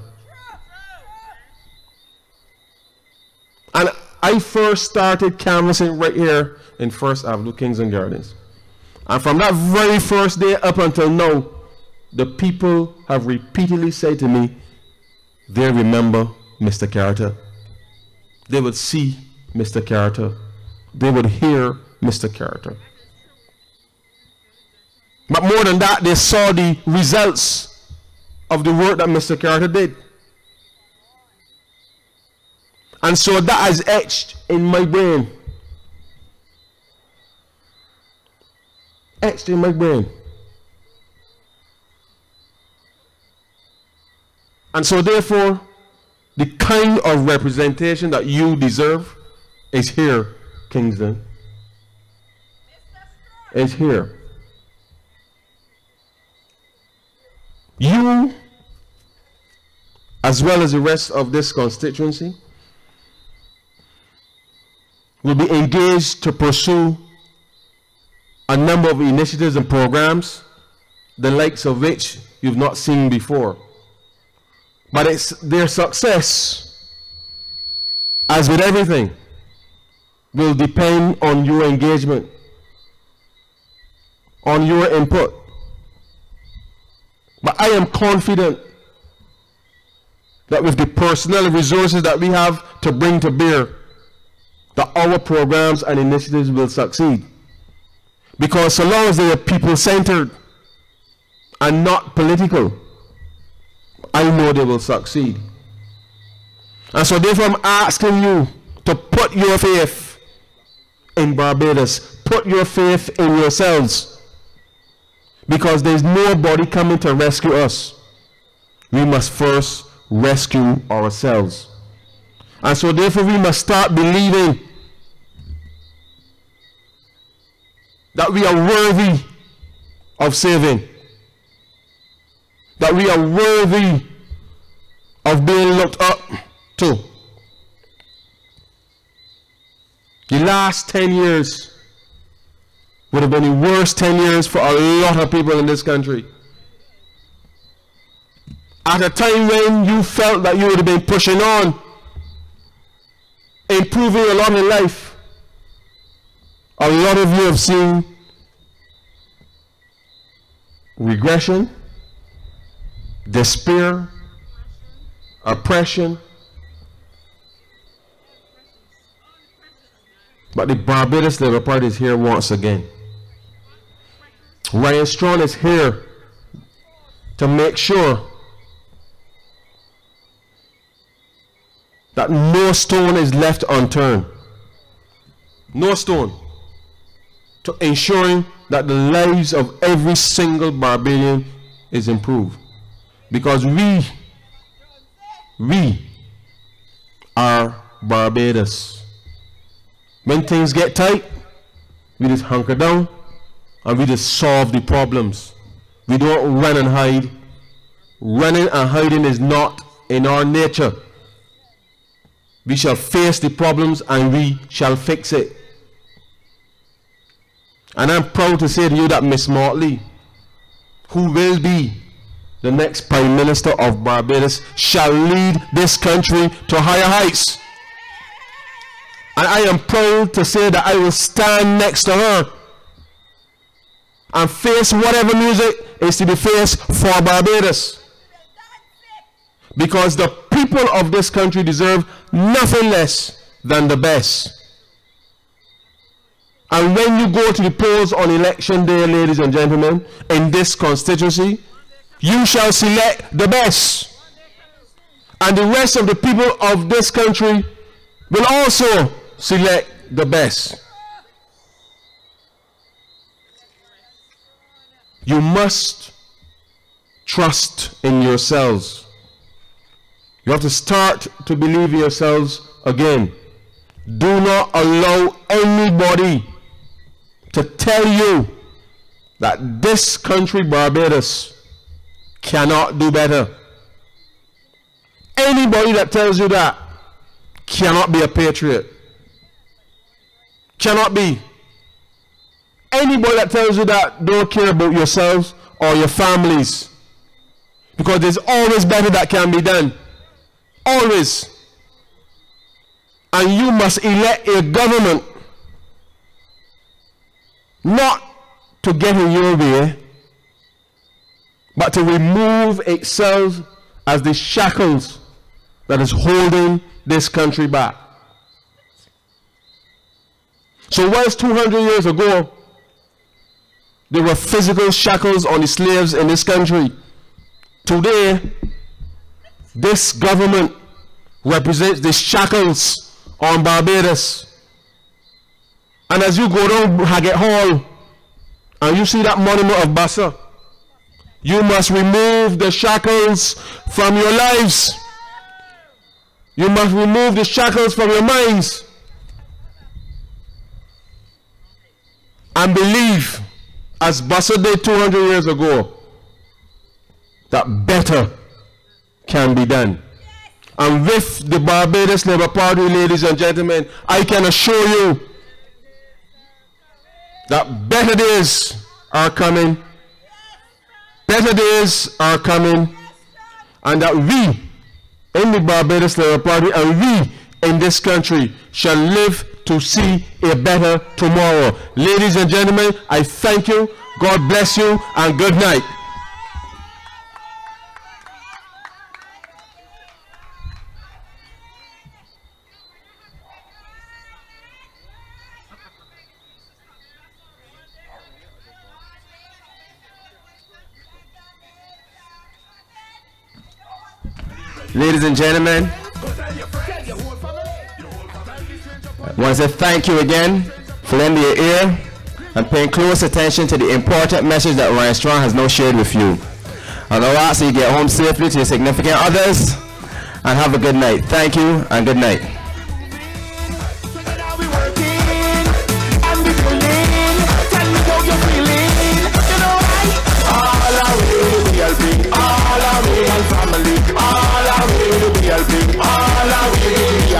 And I first started canvassing right here in First Avenue, Kingsland Gardens. And from that very first day up until now, the people have repeatedly said to me, they remember Mr. Carter. They would see Mr. Carter. They would hear Mr. Carter. But more than that, they saw the results of the work that Mr. Carter did. And so that has etched in my brain. Etched in my brain. And so therefore, the kind of representation that you deserve is here, Kingsland. It's here. You, as well as the rest of this constituency, will be engaged to pursue a number of initiatives and programs, the likes of which you've not seen before. But it's their success, as with everything, will depend on your engagement, on your input. But I am confident that with the personnel and resources that we have to bring to bear, that our programs and initiatives will succeed. Because so long as they are people-centered and not political, I know they will succeed. And so therefore I'm asking you to put your faith in Barbados. Put your faith in yourselves. Because there's nobody coming to rescue us. We must first rescue ourselves. And so therefore we must start believing that we are worthy of saving. That we are worthy of being looked up to. The last 10 years would have been the worst 10 years for a lot of people in this country. At a time when you felt that you would have been pushing on, improving a lot in life, a lot of you have seen regression, despair, oppression. But the Barbados Labour Party is here once again. Ryan Strong is here to make sure that no stone is left unturned. No stone. To ensuring that the lives of every single Barbadian is improved. Because we are Barbados. When things get tight, we just hunker down and we just solve the problems. We don't run and hide. Running and hiding is not in our nature. We shall face the problems and we shall fix it. And I'm proud to say to you that Miss Motley, who will be the next Prime Minister of Barbados, shall lead this country to higher heights. And I am proud to say that I will stand next to her and face whatever music is to be faced for Barbados. Because the people of this country deserve nothing less than the best. And when you go to the polls on election day, ladies and gentlemen, in this constituency, you shall select the best. And the rest of the people of this country will also select the best. You must trust in yourselves. You have to start to believe in yourselves again. Do not allow anybody to tell you that this country, Barbados, cannot do better. Anybody that tells you that cannot be a patriot. Cannot be. Anybody that tells you that don't care about yourselves or your families. Because there's always better that can be done. Always. And you must elect a government not to get in your way, but to remove itself as the shackles that is holding this country back. So whilst 200 years ago there were physical shackles on the slaves in this country, today this government represents the shackles on Barbados. And as you go down Haggett Hall and you see that monument of Bassa, you must remove the shackles from your lives. You must remove the shackles from your minds. And believe, as Bassa did 200 years ago, that better can be done. And with the Barbados Labour Party, ladies and gentlemen, I can assure you that better days are coming. Better days are coming. And that we in the Barbados Labour Party and we in this country shall live to see a better tomorrow. Ladies and gentlemen, I thank you. God bless you and good night. Ladies and gentlemen, I want to say thank you again for lending your ear and paying close attention to the important message that Ryan Strong has now shared with you. And I'll ask you to get home safely to your significant others and have a good night. Thank you and good night.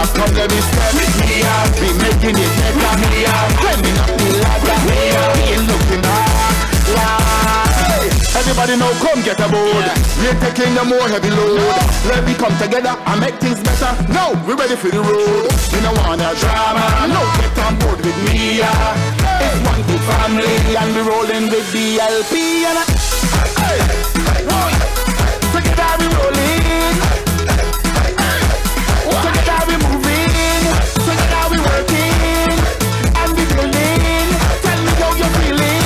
Come let me step here, be making it better here. Let me not be like that here, be looking hard. Everybody Everybody now come get aboard. We're taking the more heavy load. Let me come together and make things better. Now we're ready for the road. We don't want a drama. No, get on board with me. It's one big family and we're rolling with DLP. And together we rolling. Together we moving. Together we working. And we building. Tell me how you're feeling.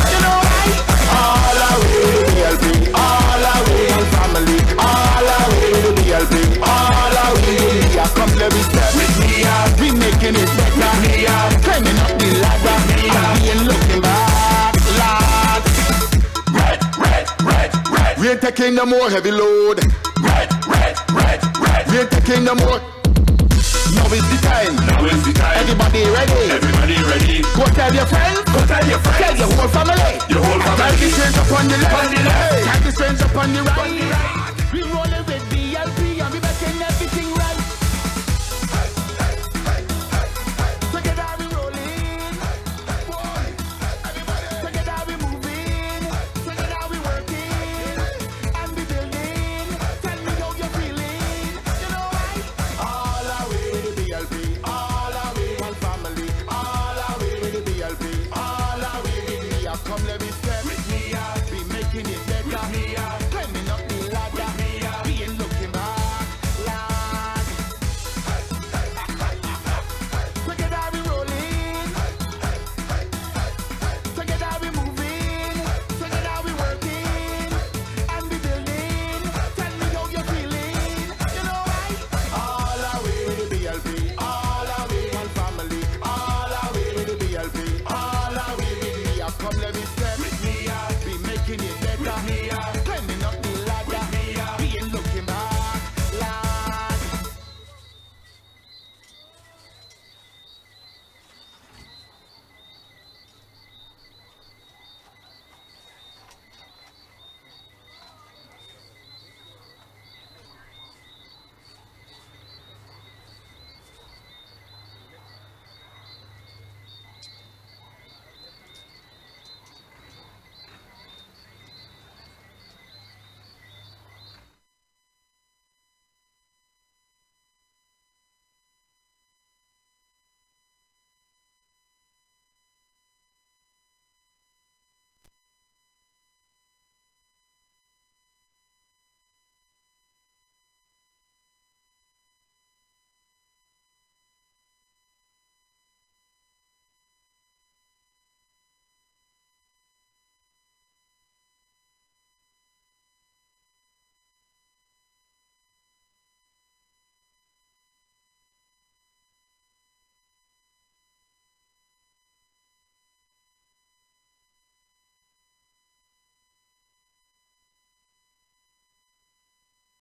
You know right? All our way to DLP. All our way to family. All our way to DLP. All our way to DLP. Come let me step with me. We making it better. Climbing up the ladder. And we ain't looking back. Lord. Red. We're taking the more heavy load. Red. We're taking the more. Now is the time. Everybody ready. Go tell your friends. Tell your whole family. Tell the strings up on the left. Tell the strings up on the right. We rolling with DLP and we making everything right. Together we rolling. Together we moving. Together we working. And we building. Tell me how you're feeling. You know right? All our way to DLP. All our way one family. All our way to DLP. All our way with me. Come let me step with me. Be making it better. Climbing up the ladder. We ain't looking back. Lord. Together we rolling. Together we moving. Together we working. And we building. Tell me how you're feeling. You know right? All our way to DLP. All our way one family. All our way to DLP. All our way with me. Come let me